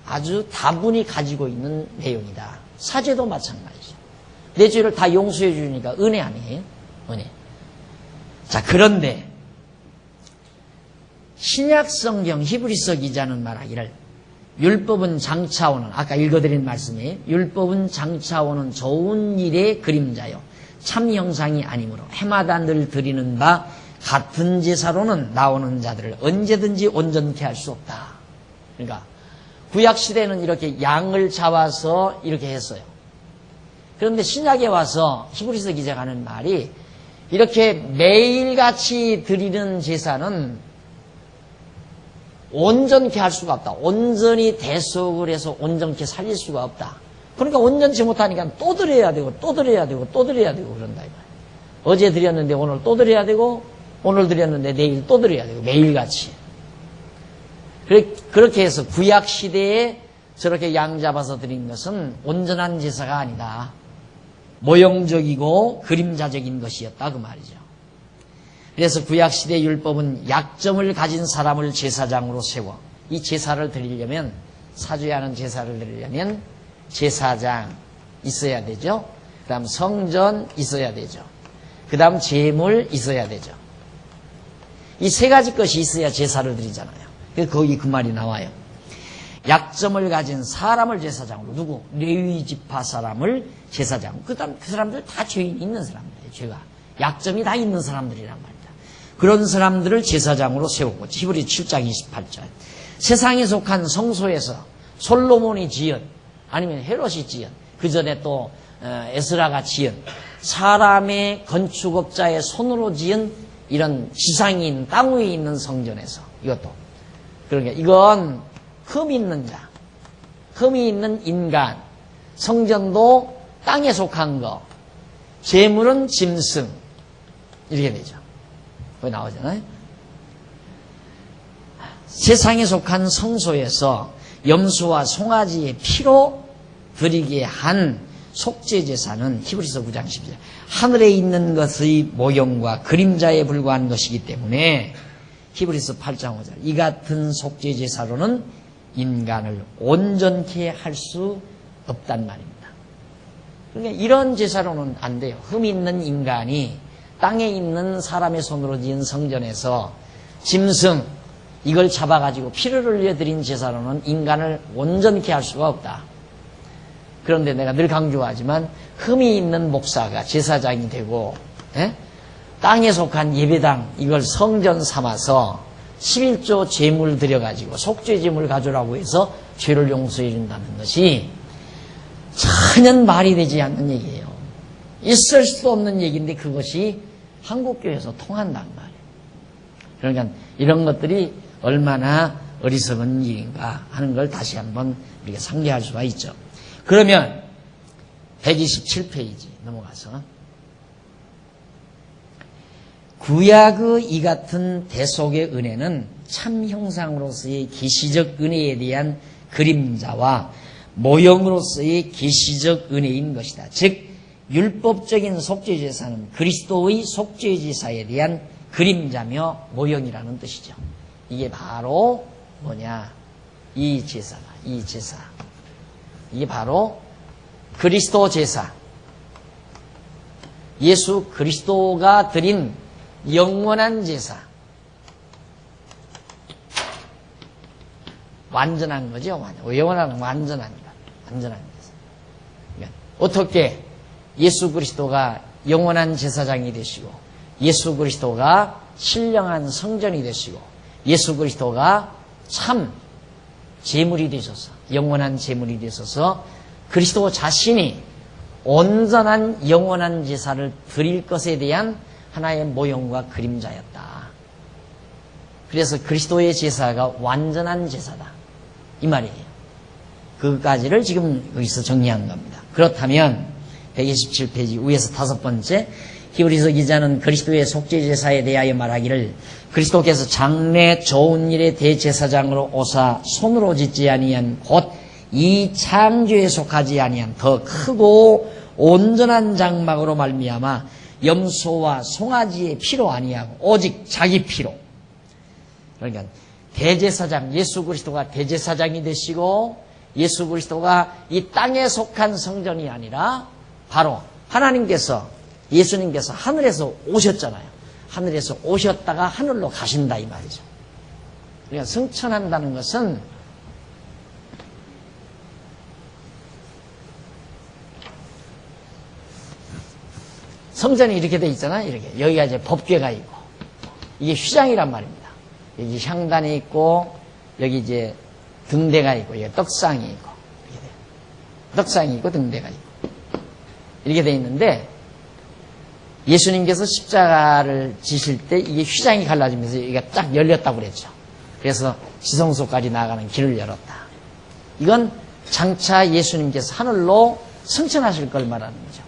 아주 다분히 가지고 있는 내용이다. 사죄도 마찬가지죠. 내 죄를 다 용서해 주니까 은혜 아니에요? 은혜. 자, 그런데 신약 성경 히브리서 기자는 말하기를 율법은 장차오는 아까 읽어드린 말씀이에요. 율법은 장차오는 좋은 일의 그림자요 참 형상이 아니므로 해마다 늘 드리는 바 같은 제사로는 나오는 자들을 언제든지 온전케 할 수 없다. 그러니까 구약시대는 이렇게 양을 잡아서 이렇게 했어요. 그런데 신약에 와서 히브리서 기자가 하는 말이 이렇게 매일같이 드리는 제사는 온전케 할 수가 없다. 온전히 대속을 해서 온전케 살릴 수가 없다. 그러니까 온전치 못하니까 또 드려야 되고 또 드려야 되고 또 드려야 되고 그런다 이 말이에요. 어제 드렸는데 오늘 또 드려야 되고 오늘 드렸는데 내일 또 드려야 되고 매일같이. 그렇게 해서 구약시대에 저렇게 양 잡아서 드린 것은 온전한 제사가 아니다. 모형적이고 그림자적인 것이었다 그 말이죠. 그래서 구약시대 율법은 약점을 가진 사람을 제사장으로 세워 이 제사를 드리려면 사죄하는 제사를 드리려면 제사장 있어야 되죠. 그 다음 성전 있어야 되죠. 그 다음 제물 있어야 되죠. 이 세 가지 것이 있어야 제사를 드리잖아요. 그래서 거기 그 말이 나와요. 약점을 가진 사람을 제사장으로 누구? 레위 지파 사람을 제사장. 그다음 그 사람들 다 죄인 있는 사람들이에요. 죄가 약점이 다 있는 사람들이란 말입니다. 그런 사람들을 제사장으로 세우고 히브리 7장 28절 세상에 속한 성소에서 솔로몬이 지은 아니면 헤롯이 지은 그 전에 또 에스라가 지은 사람의 건축업자의 손으로 지은 이런 지상인 땅 위에 있는 성전에서 이것도 그러니까 이건 흠이 있는 자, 흠이 있는 인간, 성전도 땅에 속한 거, 재물은 짐승 이렇게 되죠. 거기 나오잖아요. 세상에 속한 성소에서 염소와 송아지의 피로 드리게 한 속죄제사는 히브리서 9장 10절 하늘에 있는 것의 모형과 그림자에 불과한 것이기 때문에 히브리서 8장 5절 이 같은 속죄제사로는 인간을 온전케 할 수 없단 말입니다. 그러니까 이런 제사로는 안 돼요. 흠 있는 인간이 땅에 있는 사람의 손으로 지은 성전에서 짐승 이걸 잡아가지고 피를 흘려드린 제사로는 인간을 온전케 할 수가 없다. 그런데 내가 늘 강조하지만 흠이 있는 목사가 제사장이 되고 땅에 속한 예배당 이걸 성전 삼아서 11조 제물 드려가지고 속죄 제물 가져라고 해서 죄를 용서해 준다는 것이 전혀 말이 되지 않는 얘기예요. 있을 수도 없는 얘기인데 그것이 한국교회에서 통한단 말이에요. 그러니까 이런 것들이 얼마나 어리석은 일인가 하는 걸 다시 한번 우리가 상기할 수가 있죠. 그러면 127페이지 넘어가서 구약의 이 같은 대속의 은혜는 참 형상으로서의 계시적 은혜에 대한 그림자와 모형으로서의 계시적 은혜인 것이다. 즉 율법적인 속죄제사는 그리스도의 속죄제사에 대한 그림자며 모형이라는 뜻이죠. 이게 바로 뭐냐? 이 제사다. 이 제사. 이게 바로 그리스도 제사. 예수 그리스도가 드린 영원한 제사. 완전한 거죠. 영원한 완전한 것. 완전한 제사. 그러니까 어떻게 예수 그리스도가 영원한 제사장이 되시고 예수 그리스도가 신령한 성전이 되시고 예수 그리스도가 참 제물이 되셔서 영원한 제물이 되셔서 그리스도 자신이 온전한 영원한 제사를 드릴 것에 대한 하나의 모형과 그림자였다. 그래서 그리스도의 제사가 완전한 제사다. 이 말이에요. 그까지를 지금 여기서 정리한 겁니다. 그렇다면 127페이지 위에서 5번째 히브리서 기자는 그리스도의 속죄제사에 대하여 말하기를 그리스도께서 장래 좋은 일의 대제사장으로 오사 손으로 짓지 아니한 곧 이 창조에 속하지 아니한 더 크고 온전한 장막으로 말미암아 염소와 송아지의 피로 아니하고 오직 자기 피로. 그러니까 대제사장 예수 그리스도가 대제사장이 되시고 예수 그리스도가 이 땅에 속한 성전이 아니라 바로 하나님께서 예수님께서 하늘에서 오셨잖아요. 하늘에서 오셨다가 하늘로 가신다 이 말이죠. 그러니까 승천한다는 것은 성전이 이렇게 돼 있잖아. 이렇게. 여기가 이제 법궤가 있고, 이게 휘장이란 말입니다. 여기 향단이 있고, 여기 이제 등대가 있고, 여기 떡상이 있고, 이렇게 돼요. 떡상이 있고, 등대가 있고. 이렇게 돼 있는데, 예수님께서 십자가를 지실 때 이게 휘장이 갈라지면서 여기가 쫙 열렸다고 그랬죠. 그래서 지성소까지 나가는 길을 열었다. 이건 장차 예수님께서 하늘로 승천하실 걸 말하는 거죠.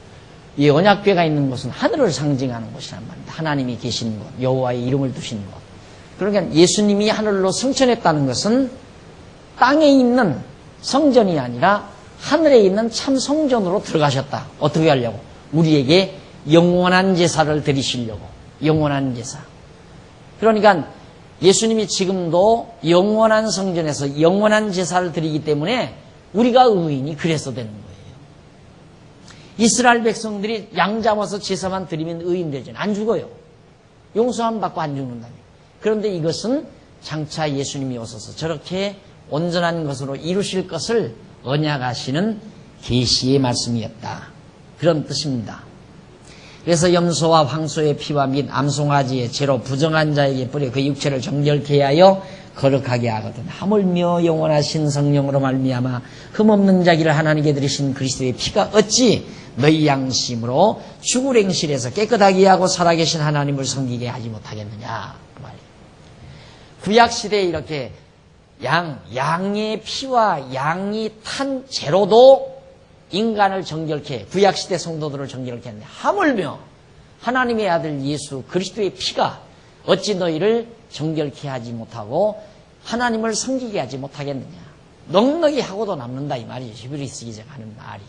이 언약궤가 있는 곳은 하늘을 상징하는 곳이란 말입니다. 하나님이 계신 곳, 여호와의 이름을 두신 곳. 그러니까 예수님이 하늘로 승천했다는 것은 땅에 있는 성전이 아니라 하늘에 있는 참 성전으로 들어가셨다. 어떻게 하려고? 우리에게 영원한 제사를 드리시려고. 영원한 제사. 그러니까 예수님이 지금도 영원한 성전에서 영원한 제사를 드리기 때문에 우리가 의인이 그래서 되는 거예요. 이스라엘 백성들이 양 잡아서 제사만 드리면 의인 되죠. 안 죽어요. 용서함 받고 안 죽는다며. 그런데 이것은 장차 예수님이 오셔서 저렇게 온전한 것으로 이루실 것을 언약하시는 계시의 말씀이었다. 그런 뜻입니다. 그래서 염소와 황소의 피와 및 암송아지의 죄로 부정한 자에게 뿌려 그 육체를 정결케 하여 거룩하게 하거든. 하물며 영원하신 성령으로 말미암아 흠없는 자기를 하나님께 드리신 그리스도의 피가 어찌 너희 양심으로 죽을 행실에서 깨끗하게 하고 살아계신 하나님을 섬기게 하지 못하겠느냐 그 말이에요. 구약시대에 이렇게 양의 피와 양이 탄 죄로도 인간을 정결케, 구약시대 성도들을 정결케 했는데 하물며 하나님의 아들 예수 그리스도의 피가 어찌 너희를 정결케 하지 못하고 하나님을 섬기게 하지 못하겠느냐. 넉넉히 하고도 남는다 이 말이죠. 히브리서 기자가 하는 말이.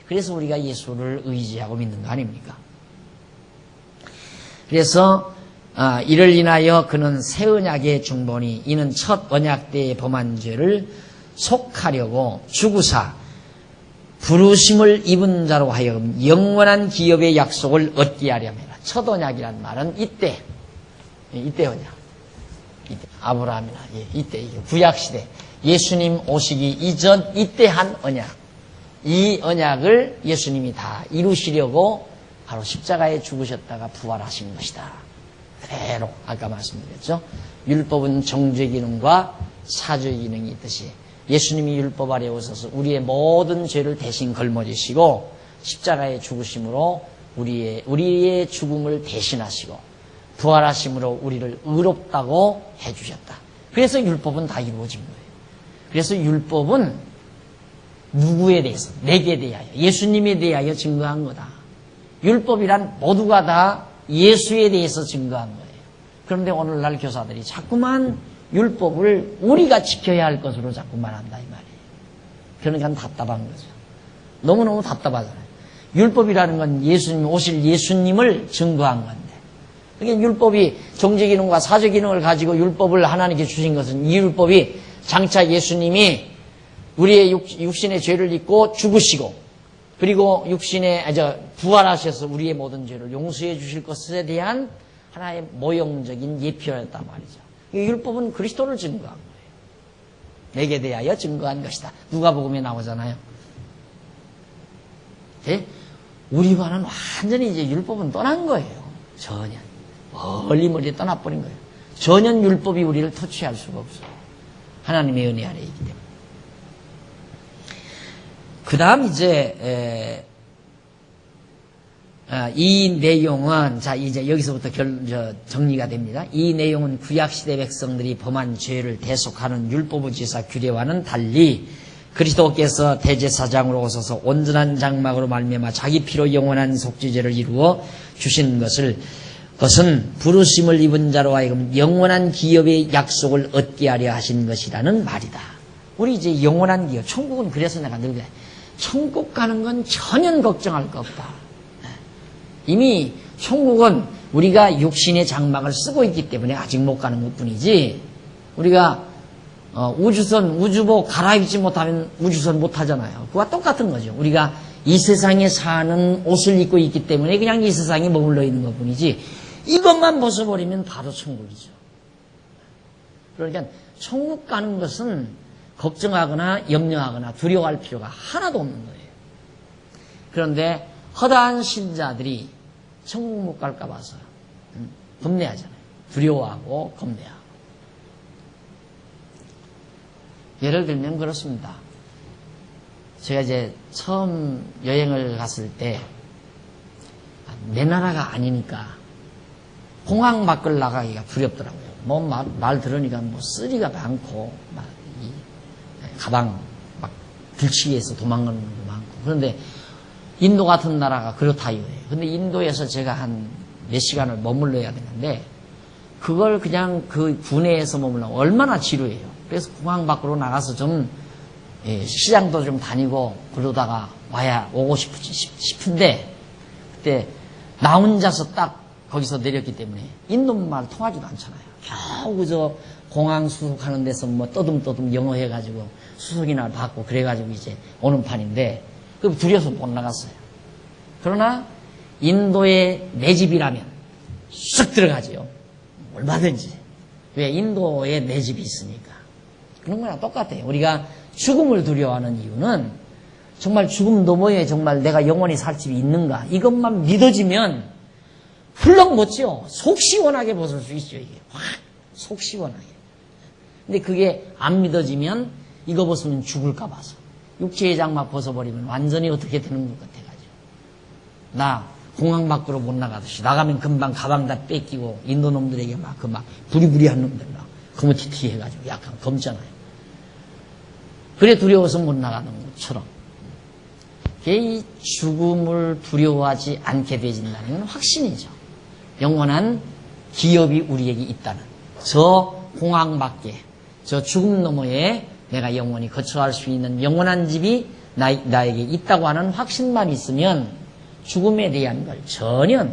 그래서 우리가 예수를 의지하고 믿는 거 아닙니까? 그래서 이를 인하여 그는 새 언약의 중보니 이는 첫 언약 때의 범한 죄를 속하려고 죽으사 부르심을 입은 자로 하여금 영원한 기업의 약속을 얻게 하려 함이라. 첫 언약이란 말은 이때 언약. 이때 아브라함이나 이때 이게 구약시대 예수님 오시기 이전 이때 한 언약. 이 언약을 예수님이 다 이루시려고 바로 십자가에 죽으셨다가 부활하신 것이다. 그대로 아까 말씀드렸죠. 율법은 정죄 기능과 사죄 기능이 있듯이 예수님이 율법 아래 오셔서 우리의 모든 죄를 대신 걸머지시고 십자가에 죽으심으로 우리의 죽음을 대신하시고 부활하심으로 우리를 의롭다고 해주셨다. 그래서 율법은 다 이루어진 거예요. 그래서 율법은 누구에 대해서? 내게 대하여, 예수님에 대하여 증거한 거다. 율법이란 모두가 다 예수에 대해서 증거한 거예요. 그런데 오늘날 교사들이 자꾸만 율법을 우리가 지켜야 할 것으로 자꾸 말한다 이 말이에요. 그러니까 답답한 거죠. 너무너무 답답하잖아요. 율법이라는 건 예수님 오실 예수님을 증거한 건데, 그러니까 율법이 정죄 기능과 사죄 기능을 가지고 율법을 하나님께 주신 것은 이 율법이 장차 예수님이 우리의 육신의 죄를 잊고 죽으시고 그리고 부활하셔서 우리의 모든 죄를 용서해 주실 것에 대한 하나의 모형적인 예표였단 말이죠. 이 율법은 그리스도를 증거한 거예요. 내게 대하여 증거한 것이다. 누가복음에 나오잖아요. 네? 우리와는 완전히 이제 율법은 떠난 거예요. 전혀. 멀리 떠나버린 거예요. 전혀 율법이 우리를 터치할 수가 없어요. 하나님의 은혜 아래에 있기 때문에. 그 다음 이제 이 내용은 이제 여기서부터 정리가 됩니다. 이 내용은 구약시대 백성들이 범한 죄를 대속하는 율법의 제사 규례와는 달리 그리스도께서 대제사장으로 오셔서 온전한 장막으로 말미암아 자기 피로 영원한 속죄제를 이루어 주신 것은 부르심을 입은 자로 하여금 영원한 기업의 약속을 얻게 하려 하신 것이라는 말이다. 우리 이제 영원한 기업, 천국은 그래서 내가 늘 그래. 천국 가는 건 전혀 걱정할 거 없다. 이미 천국은 우리가 육신의 장막을 쓰고 있기 때문에 아직 못 가는 것 뿐이지, 우리가 우주복 갈아입지 못하면 우주선 못 타잖아요. 그와 똑같은 거죠. 우리가 이 세상에 사는 옷을 입고 있기 때문에 그냥 이 세상에 머물러 있는 것 뿐이지, 이것만 벗어버리면 바로 천국이죠. 그러니까 천국 가는 것은 걱정하거나 염려하거나 두려워할 필요가 하나도 없는 거예요. 그런데 허다한 신자들이 천국 못 갈까 봐서 겁내하잖아요. 두려워하고 겁내하고. 예를 들면 그렇습니다. 제가 이제 처음 여행을 갔을 때 내 나라가 아니니까 공항 밖을 나가기가 두렵더라고요. 뭐 말 들으니까 뭐 쓰리가 많고 막 이 가방 막 들치기해서 도망가는 것도 많고. 그런데 인도 같은 나라가 그렇다요. 근데 인도에서 제가 한 몇 시간을 머물러야 되는데 그걸 그냥 그 군내에서 머물려면 얼마나 지루해요. 그래서 공항 밖으로 나가서 좀 시장도 좀 다니고 그러다가 오고 싶은데 그때 나 혼자서 딱 거기서 내렸기 때문에 인도말 통하지도 않잖아요. 겨우 그저 공항 수속하는 데서 뭐 떠듬떠듬 영어 해가지고 수속이나 받고 그래가지고 이제 오는 판인데 그 두려워서 못 나갔어요. 그러나 인도의 내 집이라면 쑥 들어가지요. 얼마든지. 왜? 인도에 내 집이 있으니까. 그런 거랑 똑같아요. 우리가 죽음을 두려워하는 이유는 정말 죽음 너머에 정말 내가 영원히 살 집이 있는가 이것만 믿어지면 훌렁 멋져. 속 시원하게 벗을 수 있죠. 이게 확 속 시원하게. 근데 그게 안 믿어지면 이거 벗으면 죽을까 봐서 육체의 장막 벗어버리면 완전히 어떻게 되는 것 같아가지고 나 공항 밖으로 못 나가듯이 나가면 금방 가방 다 뺏기고 인도 놈들에게 막 부리부리한 놈들 막 거무튀튀 해가지고 약간 검잖아요. 그래 두려워서 못 나가는 것처럼 이 죽음을 두려워하지 않게 되진다는 건 확신이죠. 영원한 기업이 우리에게 있다는 저 공항 밖에 저 죽음 너머에 내가 영원히 거처할 수 있는 영원한 집이 나에게 있다고 하는 확신만 있으면 죽음에 대한 걸 전혀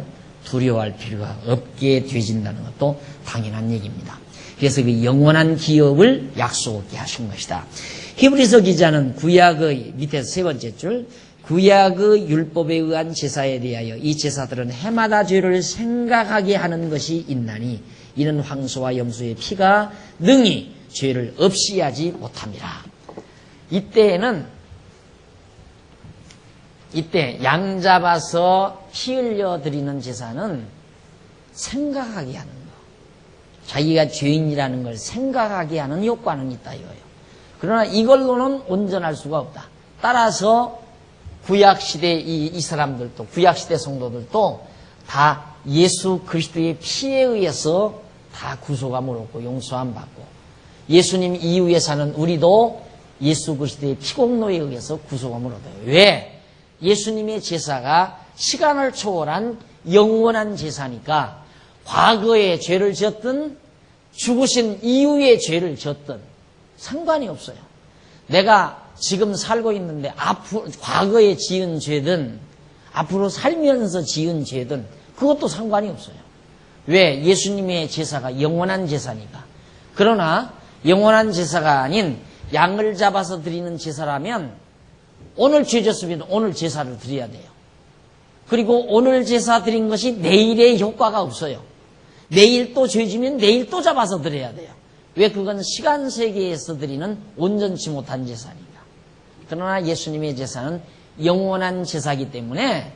두려워할 필요가 없게 되진다는 것도 당연한 얘기입니다. 그래서 그 영원한 기업을 약속하게 하신 것이다. 히브리서 기자는 구약의 밑에서 세 번째 줄 구약의 율법에 의한 제사에 대하여 이 제사들은 해마다 죄를 생각하게 하는 것이 있나니 이는 황소와 염소의 피가 능히 죄를 없이 하지 못합니다. 이때 양 잡아서 피 흘려 드리는 제사는 생각하게 하는 거. 자기가 죄인이라는 걸 생각하게 하는 효과는 있다 이거예요. 그러나 이걸로는 온전할 수가 없다. 따라서 구약시대 이 사람들도 구약시대 성도들도 다 예수 그리스도의 피에 의해서 다 구속함을 얻고 용서함 받고 예수님 이후에 사는 우리도 예수 그리스도의 피공로에 의해서 구속함을 얻어요. 왜? 예수님의 제사가 시간을 초월한 영원한 제사니까 과거에 죄를 지었든 죽으신 이후에 죄를 지었든 상관이 없어요. 내가 지금 살고 있는데 과거에 지은 죄든 앞으로 살면서 지은 죄든 그것도 상관이 없어요. 왜? 예수님의 제사가 영원한 제사니까. 그러나 영원한 제사가 아닌 양을 잡아서 드리는 제사라면 오늘 죄 졌으면 오늘 제사를 드려야 돼요. 그리고 오늘 제사 드린 것이 내일의 효과가 없어요. 내일 또 죄 지면 내일 또 잡아서 드려야 돼요. 왜? 그건 시간 세계에서 드리는 온전치 못한 제사니까. 그러나 예수님의 제사는 영원한 제사이기 때문에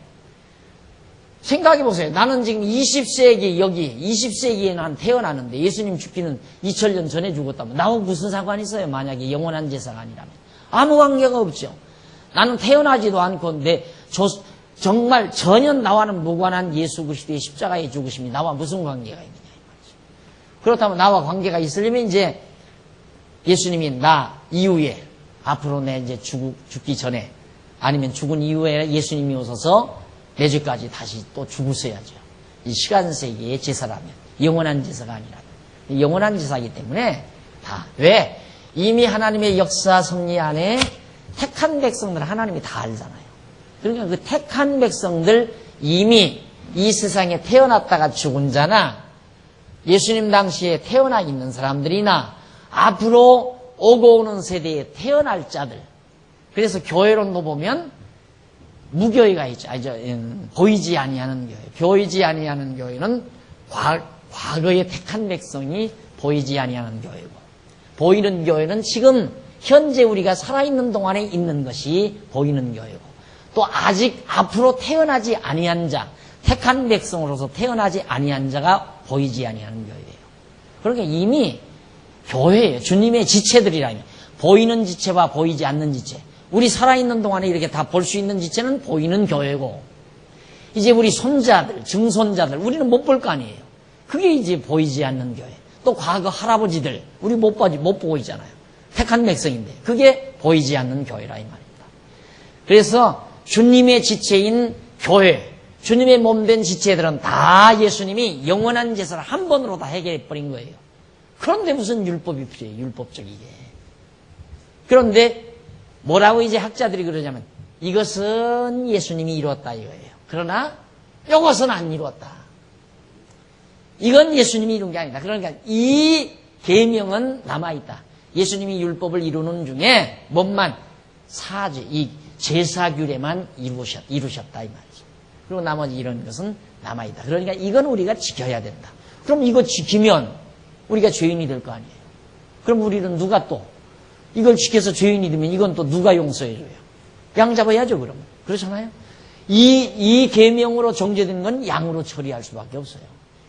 생각해 보세요. 나는 지금 20세기 여기 20세기에 난 태어나는데 예수님 죽기는 2000년 전에 죽었다면 나하고 무슨 상관이 있어요? 만약에 영원한 제사가 아니라면. 아무 관계가 없죠. 나는 태어나지도 않고 정말 전혀 나와는 무관한 예수 그리스도의 십자가의 죽으심이 나와 무슨 관계가 있느냐 이 말이죠. 그렇다면 나와 관계가 있으려면 이제 예수님이 나 이후에 앞으로 내 이제 죽기 전에 아니면 죽은 이후에 예수님이 오셔서 내 죄까지 다시 또 죽으셔야죠. 이 시간 세계의 제사라면 영원한 제사가 아니라면 영원한 제사이기 때문에 다 왜? 이미 하나님의 역사 섭리 안에 택한 백성들 하나님이 다 알잖아요. 그러니까 그 택한 백성들 이미 이 세상에 태어났다가 죽은 자나 예수님 당시에 태어나 있는 사람들이나 앞으로 오고 오는 세대에 태어날 자들. 그래서 교회론도 보면 무교회가 있죠. 보이지 아니하는 교회. 보이지 아니하는 교회는 과거에 택한 백성이 보이지 아니하는 교회고, 보이는 교회는 지금 현재 우리가 살아있는 동안에 있는 것이 보이는 교회고, 또 아직 앞으로 태어나지 아니한 자, 택한 백성으로서 태어나지 아니한 자가 보이지 아니하는 교회예요. 그러니까 이미 교회예요. 주님의 지체들이라면 보이는 지체와 보이지 않는 지체. 우리 살아있는 동안에 이렇게 다 볼 수 있는 지체는 보이는 교회고, 이제 우리 손자들, 증손자들, 우리는 못 볼 거 아니에요. 그게 이제 보이지 않는 교회. 또 과거 할아버지들, 우리 못 보고 있잖아요. 택한 백성인데, 그게 보이지 않는 교회라 이 말입니다. 그래서 주님의 지체인 교회, 주님의 몸된 지체들은 다 예수님이 영원한 제사를 한 번으로 다 해결해버린 거예요. 그런데 무슨 율법이 필요해요, 율법적이게. 그런데 뭐라고 이제 학자들이 그러냐면, 이것은 예수님이 이루었다 이거예요. 그러나 이것은 안 이루었다. 이건 예수님이 이룬 게 아니다. 그러니까 이 계명은 남아있다. 예수님이 율법을 이루는 중에 뭐만 사죄, 이 제사규례만 이루셨다 이 말이죠. 그리고 나머지 이런 것은 남아있다. 그러니까 이건 우리가 지켜야 된다. 그럼 이거 지키면 우리가 죄인이 될 거 아니에요. 그럼 우리는 누가 또 이걸 지켜서 죄인이 되면 이건 또 누가 용서해줘요? 양 잡아야죠, 그러면. 그렇잖아요? 이 계명으로 정죄된 건 양으로 처리할 수밖에 없어요.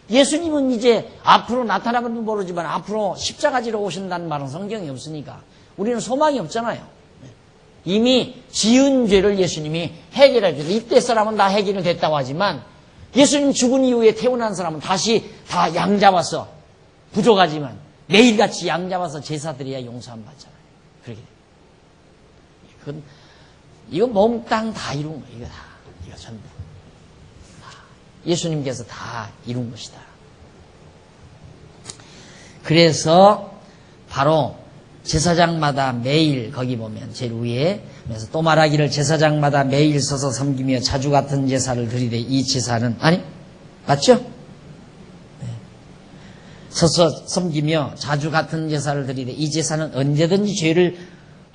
예수님은 이제 앞으로 나타나면 모르지만 앞으로 십자가 지러 오신다는 말은 성경에 없으니까 우리는 소망이 없잖아요. 이미 지은 죄를 예수님이 해결해 주죠. 이때 사람은 다 해결이 됐다고 하지만 예수님 죽은 이후에 태어난 사람은 다시 다 양 잡아서, 부족하지만 매일같이 양 잡아서 제사 드려야 용서함 받잖아요. 그렇게 돼요. 이건 몽땅 다 이룬 거예요. 이거 다. 이거 전부. 예수님께서 다 이룬 것이다. 그래서 바로 제사장마다 매일, 거기 보면 제일 위에, 그래서 또 말하기를 제사장마다 매일 서서 섬기며 자주 같은 제사를 드리되 이 제사는, 아니 맞죠? 네. 서서 섬기며 자주 같은 제사를 드리되 이 제사는 언제든지 죄를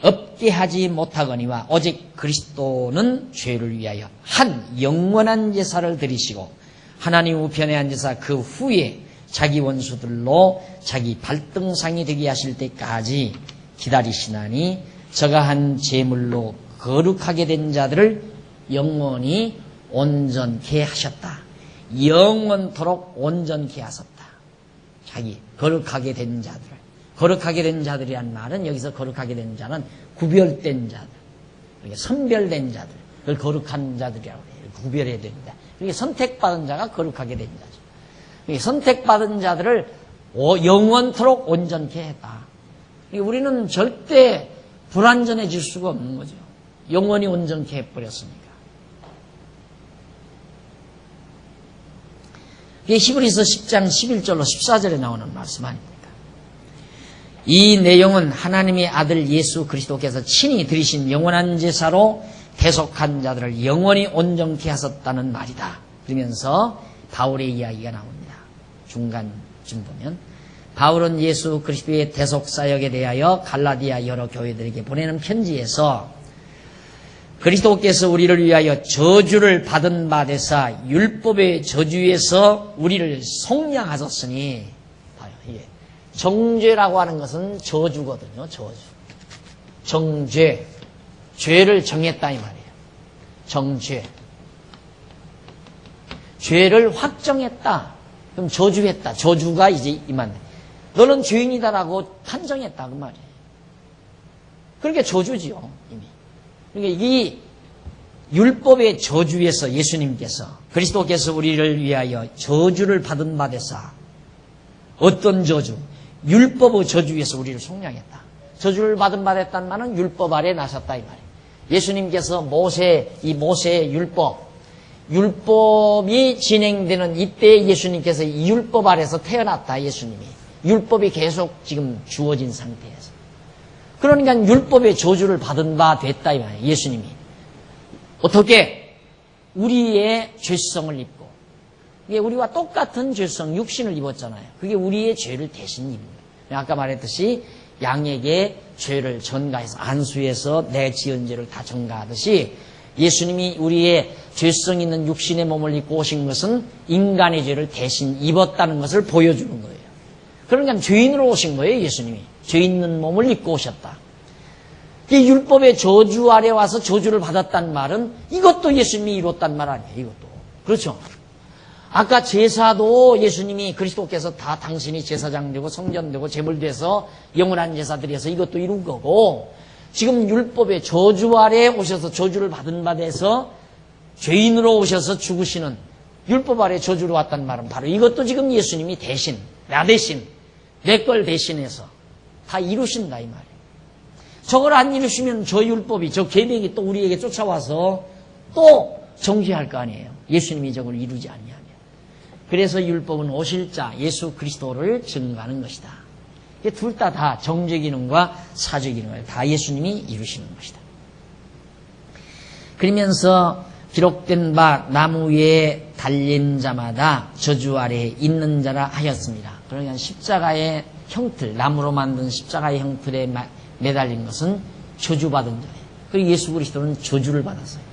없게 하지 못하거니와 오직 그리스도는 죄를 위하여 한 영원한 제사를 드리시고 하나님 우편에 앉으사 그 후에 자기 원수들로 자기 발등상이 되게 하실 때까지 기다리시나니 저가 한 제물로 거룩하게 된 자들을 영원히 온전케 하셨다. 영원토록 온전케 하셨다. 자기 거룩하게 된 자들. 거룩하게 된 자들이란 말은 여기서 거룩하게 된 자는 구별된 자들, 선별된 자들, 그걸 거룩한 자들이라고 해요. 구별해야 됩니다. 그러니까 선택받은 자가 거룩하게 된 자죠. 그러니까 선택받은 자들을 영원토록 온전케 했다. 그러니까 우리는 절대 불완전해질 수가 없는 거죠. 영원히 온전케 해버렸으니까. 이게 히브리서 10장 11절로 14절에 나오는 말씀 아닙니까? 이 내용은 하나님의 아들 예수 그리스도께서 친히 드리신 영원한 제사로 대속한 자들을 영원히 온전케 하셨다는 말이다. 그러면서 바울의 이야기가 나옵니다. 중간쯤 보면 바울은 예수 그리스도의 대속 사역에 대하여 갈라디아 여러 교회들에게 보내는 편지에서 그리스도께서 우리를 위하여 저주를 받은 바 되사 율법의 저주에서 우리를 속량하셨으니, 봐요, 이게 정죄라고 하는 것은 저주거든요. 저주. 정죄. 죄를 정했다 이 말이에요. 정죄. 죄를 확정했다. 그럼 저주했다. 저주가 이제 임한다. 너는 죄인이다라고 판정했다 그 말이에요. 그러니까 저주지요 이미. 그러니까 이 율법의 저주에서 예수님께서 그리스도께서 우리를 위하여 저주를 받은 바 되사, 어떤 저주? 율법의 저주에서 우리를 속량했다. 저주를 받은 바 됐다는 말은 율법 아래 나셨다 이 말이에요. 예수님께서 모세의 율법이 진행되는 이때 예수님께서 이 율법 아래서 태어났다. 예수님이 율법이 계속 지금 주어진 상태에서, 그러니까 율법의 저주를 받은 바 됐다 이 말이에요. 예수님이 어떻게? 우리의 죄성을 입고, 이게 우리와 똑같은 죄성, 육신을 입었잖아요. 그게 우리의 죄를 대신 입는 거예요. 아까 말했듯이 양에게 죄를 전가해서 안수해서 내 지은 죄를 다 전가하듯이 예수님이 우리의 죄성 있는 육신의 몸을 입고 오신 것은 인간의 죄를 대신 입었다는 것을 보여주는 거예요. 그러니까 죄인으로 오신 거예요. 예수님이 죄 있는 몸을 입고 오셨다. 이 율법의 저주 아래 와서 저주를 받았단 말은 이것도 예수님이 이뤘단 말 아니에요. 이것도. 그렇죠. 아까 제사도 예수님이 그리스도께서 다 당신이 제사장 되고 성전 되고 제물 돼서 영원한 제사 드려서 이것도 이룬 거고, 지금 율법의 저주 아래 오셔서 저주를 받은 바 돼서 죄인으로 오셔서 죽으시는 율법 아래 저주로 왔다는 말은 바로 이것도 지금 예수님이 대신, 나 대신, 내 걸 대신해서 다 이루신다 이 말이에요. 저걸 안 이루시면 저 율법이, 저 계명이 또 우리에게 쫓아와서 또 정죄할 거 아니에요. 예수님이 저걸 이루지 않냐면. 그래서 율법은 오실 자 예수 그리스도를 증거하는 것이다. 둘 다 정죄 기능과 사죄 기능을 다 예수님이 이루시는 것이다. 그러면서 기록된 바 나무 위에 달린 자마다 저주 아래에 있는 자라 하였습니다. 그러니까 십자가의 형틀, 나무로 만든 십자가의 형틀에 매달린 것은 저주받은 자예요. 그리고 예수 그리스도는 저주를 받았어요.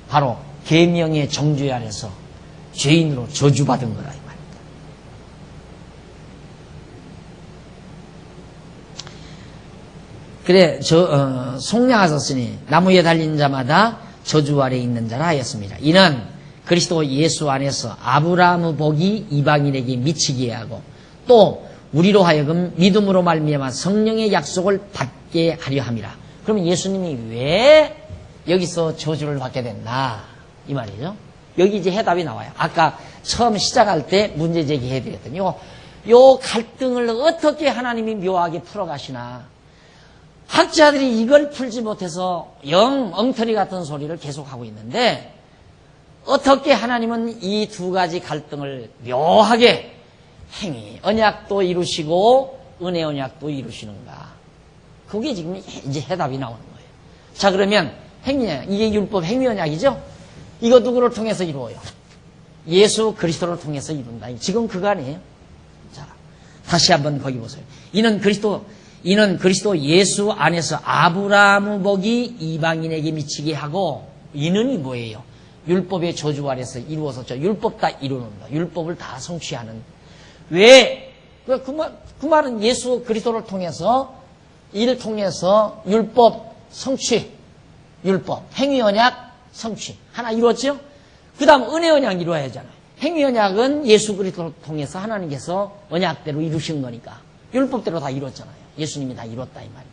바로 계명의 정죄 아래서 죄인으로 저주받은 거라 이 말입니다. 그래 속량하셨으니 나무 위에 달린 자마다 저주 아래에 있는 자라 하였습니다. 이는 그리스도 예수 안에서 아브라함의 복이 이방인에게 미치게 하고 또 우리로 하여금 믿음으로 말미암아 성령의 약속을 받게 하려 함이라. 그러면 예수님이 왜 여기서 저주를 받게 됐나 이 말이죠. 여기 이제 해답이 나와요. 아까 처음 시작할 때 문제 제기해드렸더니 요 갈등을 어떻게 하나님이 묘하게 풀어가시나. 학자들이 이걸 풀지 못해서 영 엉터리 같은 소리를 계속하고 있는데, 어떻게 하나님은 이 두 가지 갈등을 묘하게 행위, 언약도 이루시고 은혜 언약도 이루시는가. 그게 지금 이제 해답이 나오는 거예요. 자, 그러면 행위 언약, 이게 율법 행위 언약이죠? 이거 누구를 통해서 이루어요? 예수 그리스도를 통해서 이룬다. 지금 그거 아니에요? 자, 다시 한번 거기 보세요. 이는 그리스도 예수 안에서 아브라함의 복이 이방인에게 미치게 하고, 이는이 뭐예요? 율법의 저주 아래서 이루어서 율법 다 이루는다. 율법을 다 성취하는. 왜? 그 말은 예수 그리스도를 통해서, 이를 통해서 율법 성취, 율법, 행위 언약 성취. 하나 이루었죠? 그 다음 은혜 언약 이루어야 하잖아요. 행위 언약은 예수 그리스도를 통해서 하나님께서 언약대로 이루신 거니까. 율법대로 다 이뤘잖아요. 예수님이 다 이뤘다 이 말입니다.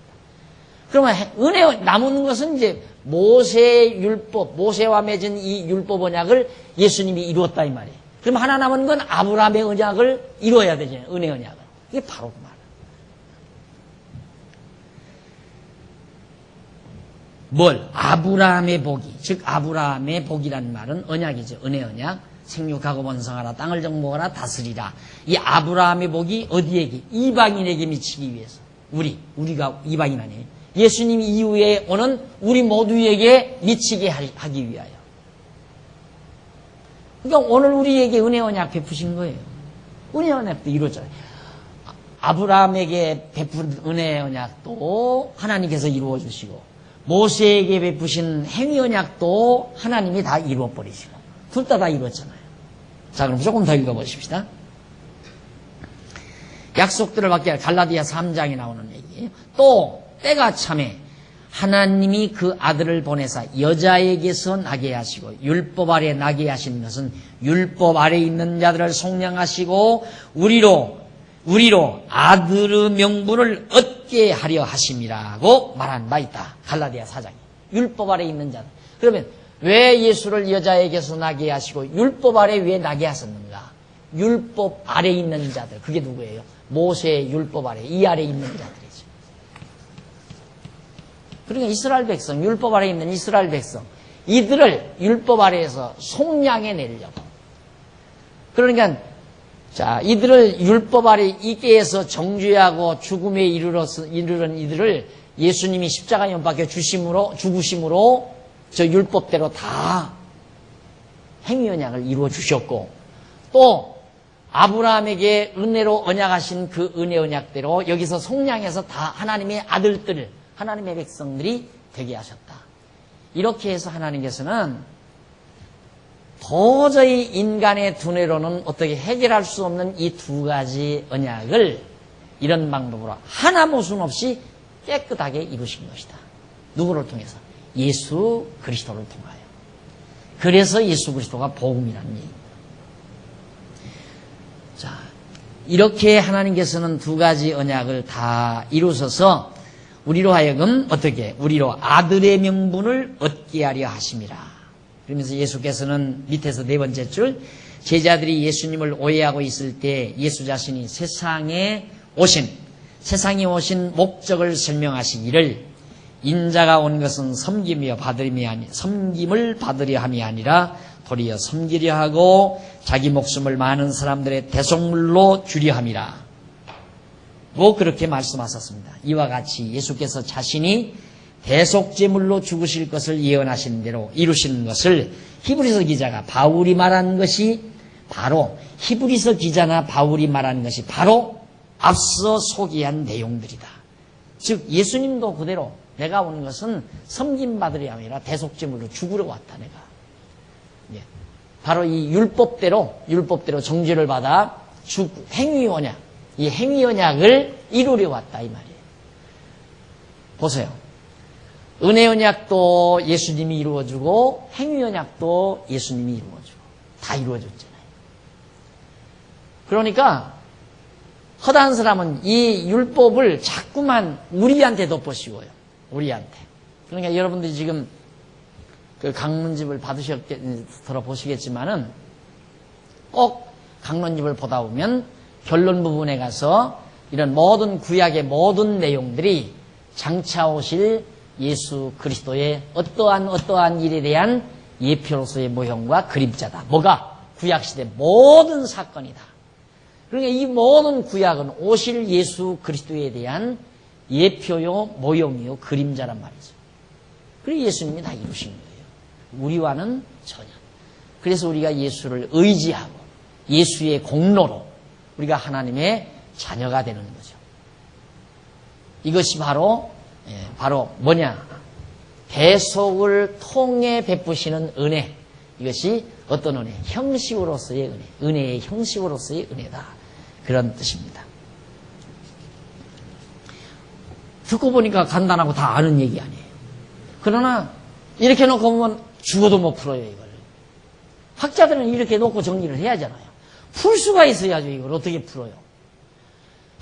그러면 은혜 남은 것은 이제 모세의 율법, 모세와 맺은 이 율법 언약을 예수님이 이루었다 이 말이에요. 그럼 하나 남은 건 아브라함의 언약을 이루어야 되잖아요. 은혜 언약을. 이게 바로 그 말. 뭘? 아브라함의 복이. 즉 아브라함의 복이라는 말은 언약이죠. 은혜 언약. 생육하고 번성하라, 땅을 정복하라, 다스리라. 이 아브라함의 복이 어디에게? 이방인에게 미치기 위해서. 우리가 이방인 아니에요. 예수님 이후에 오는 우리 모두에게 미치게 하기 위하여. 그러니까 오늘 우리에게 은혜 언약 베푸신 거예요. 은혜 언약도 이루어져요. 아브라함에게 베푼 은혜 언약도 하나님께서 이루어 주시고, 모세에게 베푸신 행위 언약도 하나님이 다 이루어 버리시고, 둘 다 이루었잖아요. 자, 그럼 조금 더 읽어보십시다. 약속들을 받게 할 갈라디아 3장에 나오는 얘기예요. 또 때가 참에 하나님이 그 아들을 보내사 여자에게서 나게 하시고 율법 아래 나게 하신 것은 율법 아래 있는 자들을 속량하시고 우리로 아들의 명분을 얻게 하려 하심이라고 말한 바 있다. 갈라디아 4장에. 율법 아래 있는 자들. 그러면 왜 예수를 여자에게서 나게 하시고 율법 아래 왜 나게 하셨는가? 율법 아래 있는 자들. 그게 누구예요? 모세의 율법 아래, 이 아래 있는 자들이죠. 그러니까 이스라엘 백성, 율법 아래 있는 이스라엘 백성, 이들을 율법 아래에서 속량해 내려고. 그러니까 자, 이들을 율법 아래 있게 해서 정죄하고 죽음에 이르는 이들을 예수님이 십자가에 못 박혀 죽으심으로 저 율법대로 다 행위 언약을 이루어 주셨고, 또 아브라함에게 은혜로 언약하신 그 은혜 언약대로 여기서 속량해서 다 하나님의 아들들, 하나님의 백성들이 되게 하셨다. 이렇게 해서 하나님께서는 도저히 인간의 두뇌로는 어떻게 해결할 수 없는 이 두 가지 언약을 이런 방법으로 하나 모순 없이 깨끗하게 이루신 것이다. 누구를 통해서? 예수 그리스도를 통하여. 그래서 예수 그리스도가 복음이라는 얘기입니다. 이렇게 하나님께서는 두 가지 언약을 다 이루셔서 우리로 하여금 어떻게? 우리로 아들의 명분을 얻게 하려 하심이라. 그러면서 예수께서는 밑에서 네 번째 줄, 제자들이 예수님을 오해하고 있을 때 예수 자신이 세상에 오신 목적을 설명하시기를, 인자가 온 것은 섬김을 받으려 함이 아니라 도리어 섬기려 하고 자기 목숨을 많은 사람들의 대속물로 주려 함이라. 뭐 그렇게 말씀하셨습니다. 이와 같이 예수께서 자신이 대속제물로 죽으실 것을 예언하신 대로 이루시는 것을 히브리서 기자가 바울이 말한 것이 바로, 히브리서 기자나 바울이 말한 것이 바로 앞서 소개한 내용들이다. 즉 예수님도 그대로 내가 온 것은 섬김받으려 아니라 대속제물로 죽으러 왔다. 내가 바로 이 율법대로 정죄를 받아 행위언약, 이 행위언약을 이루려 왔다 이 말이에요. 보세요. 은혜언약도 예수님이 이루어주고 행위언약도 예수님이 이루어주고 다 이루어졌잖아요. 그러니까 허다한 사람은 이 율법을 자꾸만 우리한테 덮어씌워요. 우리한테. 그러니까 여러분들이 지금 그 강론집을 들어보시겠지만은 꼭 강론집을 보다 보면 결론 부분에 가서 이런 모든 구약의 모든 내용들이 장차 오실 예수 그리스도의 어떠한 일에 대한 예표로서의 모형과 그림자다. 뭐가? 구약시대 모든 사건이다. 그러니까 이 모든 구약은 오실 예수 그리스도에 대한 예표요, 모형이요, 그림자란 말이죠. 그리고 예수님이 다 이루신 거예요. 우리와는 전혀. 그래서 우리가 예수를 의지하고 예수의 공로로 우리가 하나님의 자녀가 되는 거죠. 이것이 바로 뭐냐? 대속을 통해 베푸시는 은혜. 이것이 어떤 은혜? 형식으로서의 은혜. 은혜의 형식으로서의 은혜다. 그런 뜻입니다. 듣고 보니까 간단하고 다 아는 얘기 아니에요. 그러나 이렇게 놓고 보면 죽어도 못 풀어요, 이걸. 학자들은 이렇게 놓고 정리를 해야 하잖아요. 풀 수가 있어야죠, 이걸 어떻게 풀어요.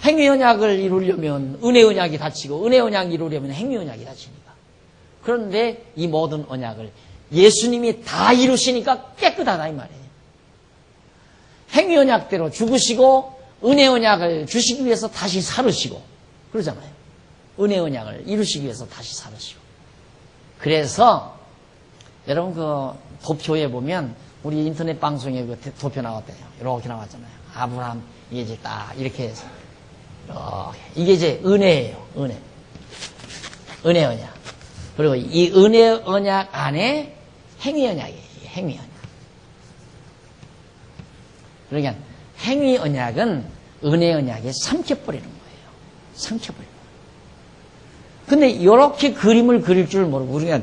행위언약을 이루려면 은혜언약이 닫히고 은혜언약이 이루려면 행위언약이 닫히니까. 그런데 이 모든 언약을 예수님이 다 이루시니까 깨끗하다 이 말이에요. 행위언약대로 죽으시고 은혜언약을 주시기 위해서 다시 살으시고 그러잖아요. 은혜언약을 이루시기 위해서 다시 살으시고. 그래서 여러분 그 도표에 보면 우리 인터넷 방송에 그 도표 나왔대요. 이렇게 나왔잖아요. 아브라함 이게 이제 딱 이렇게 해서 이게 이제 은혜예요. 은혜 언약. 그리고 이 은혜 언약 안에 행위 언약이에요. 행위 언약. 그러니까 행위 언약은 은혜 언약에 삼켜버리는 거예요. 삼켜버리는 거예요. 근데 이렇게 그림을 그릴 줄 모르고 우리가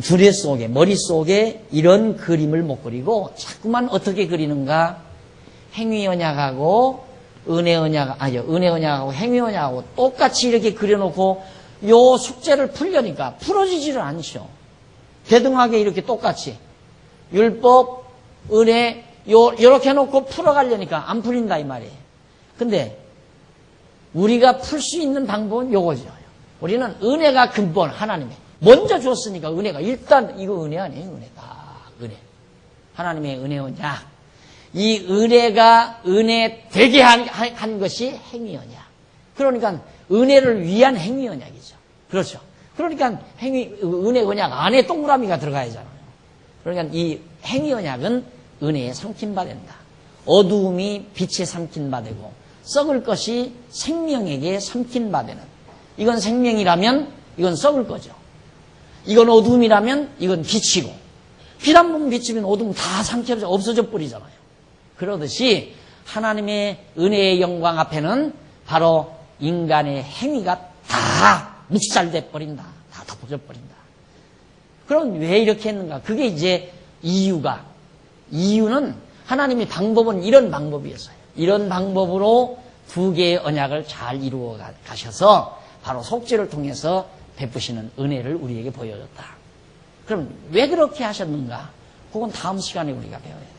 두뇌 속에, 머릿속에 이런 그림을 못 그리고 자꾸만 어떻게 그리는가? 행위 언약하고 은혜 언약하고 행위 언약하고 똑같이 이렇게 그려놓고 요 숙제를 풀려니까 풀어지지를 않죠. 대등하게 이렇게 똑같이 율법, 은혜 요렇게 해놓고 풀어가려니까 안 풀린다 이 말이에요. 근데 우리가 풀 수 있는 방법은 요거죠. 우리는 은혜가 근본 하나님의 먼저 줬으니까 은혜가 일단 이거 은혜 아니에요. 은혜다. 은혜. 하나님의 은혜 언약. 이 은혜가 은혜 되게 한 것이 행위 언약. 그러니까 은혜를 위한 행위 언약이죠. 그렇죠. 그러니까 은혜 언약 안에 동그라미가 들어가야 하잖아요. 그러니까 이 행위 언약은 은혜에 삼킴바 된다. 어두움이 빛에 삼킴바 되고 썩을 것이 생명에게 삼킴바 되는. 이건 생명이라면 이건 썩을 거죠. 이건 어둠이라면 이건 빛이고 빛 한 번 비치면 어둠 다 삼켜져 없어져 버리잖아요. 그러듯이 하나님의 은혜의 영광 앞에는 바로 인간의 행위가 다 묵살돼 버린다. 다 덮어져 버린다. 그럼 왜 이렇게 했는가? 그게 이제 이유는 하나님의 방법은 이런 방법이었어요. 이런 방법으로 두 개의 언약을 잘 이루어 가셔서 바로 속죄를 통해서 베푸시는 은혜를 우리에게 보여줬다. 그럼 왜 그렇게 하셨는가? 그건 다음 시간에 우리가 배워야 돼요.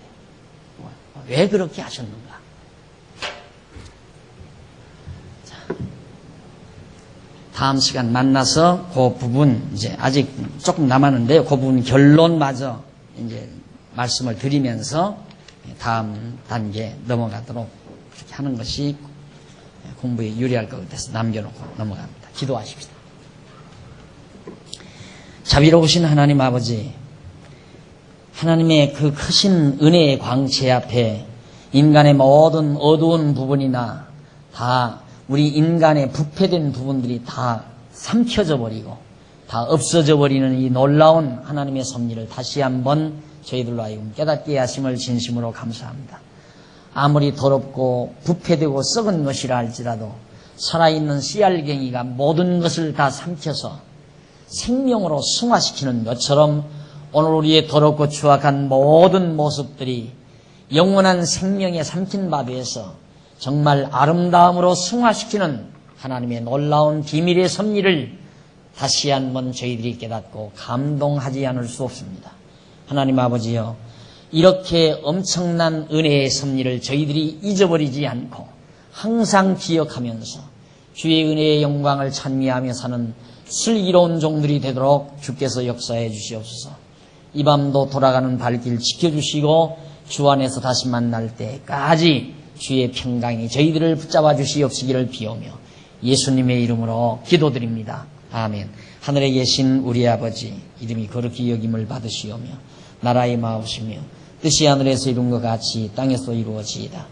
왜 그렇게 하셨는가? 다음 시간 만나서 그 부분 이제 아직 조금 남았는데요. 그 부분 결론마저 이제 말씀을 드리면서 다음 단계 넘어가도록 그렇게 하는 것이 공부에 유리할 것 같아서 남겨놓고 넘어갑니다. 기도하십시다. 자비로우신 하나님 아버지, 하나님의 그 크신 은혜의 광채 앞에 인간의 모든 어두운 부분이나 다 우리 인간의 부패된 부분들이 다 삼켜져 버리고 다 없어져 버리는 이 놀라운 하나님의 섭리를 다시 한번 저희들로 하여금 깨닫게 하심을 진심으로 감사합니다. 아무리 더럽고 부패되고 썩은 것이라 할지라도 살아있는 씨알갱이가 모든 것을 다 삼켜서 생명으로 승화시키는 것처럼 오늘 우리의 더럽고 추악한 모든 모습들이 영원한 생명에 삼킨 바 되어서 정말 아름다움으로 승화시키는 하나님의 놀라운 비밀의 섭리를 다시 한번 저희들이 깨닫고 감동하지 않을 수 없습니다. 하나님 아버지여, 이렇게 엄청난 은혜의 섭리를 저희들이 잊어버리지 않고 항상 기억하면서 주의 은혜의 영광을 찬미하며 사는 슬기로운 종들이 되도록 주께서 역사해 주시옵소서. 이 밤도 돌아가는 발길 지켜주시고 주 안에서 다시 만날 때까지 주의 평강이 저희들을 붙잡아 주시옵시기를 비오며 예수님의 이름으로 기도드립니다. 아멘. 하늘에 계신 우리 아버지, 이름이 거룩히 여김을 받으시오며 나라의 마옵시며 뜻이 하늘에서 이룬 것 같이 땅에서 이루어지이다.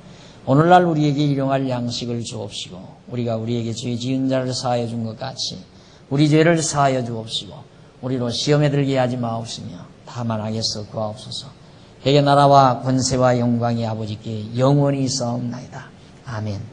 오늘날 우리에게 일용할 양식을 주옵시고 우리가 우리에게 죄 지은 자를 사하여 준 것 같이 우리 죄를 사하여 주옵시고 우리로 시험에 들게 하지 마옵시며 다만 악에서 구하옵소서. 대개 나라와 권세와 영광이 아버지께 영원히 있사옵나이다. 아멘.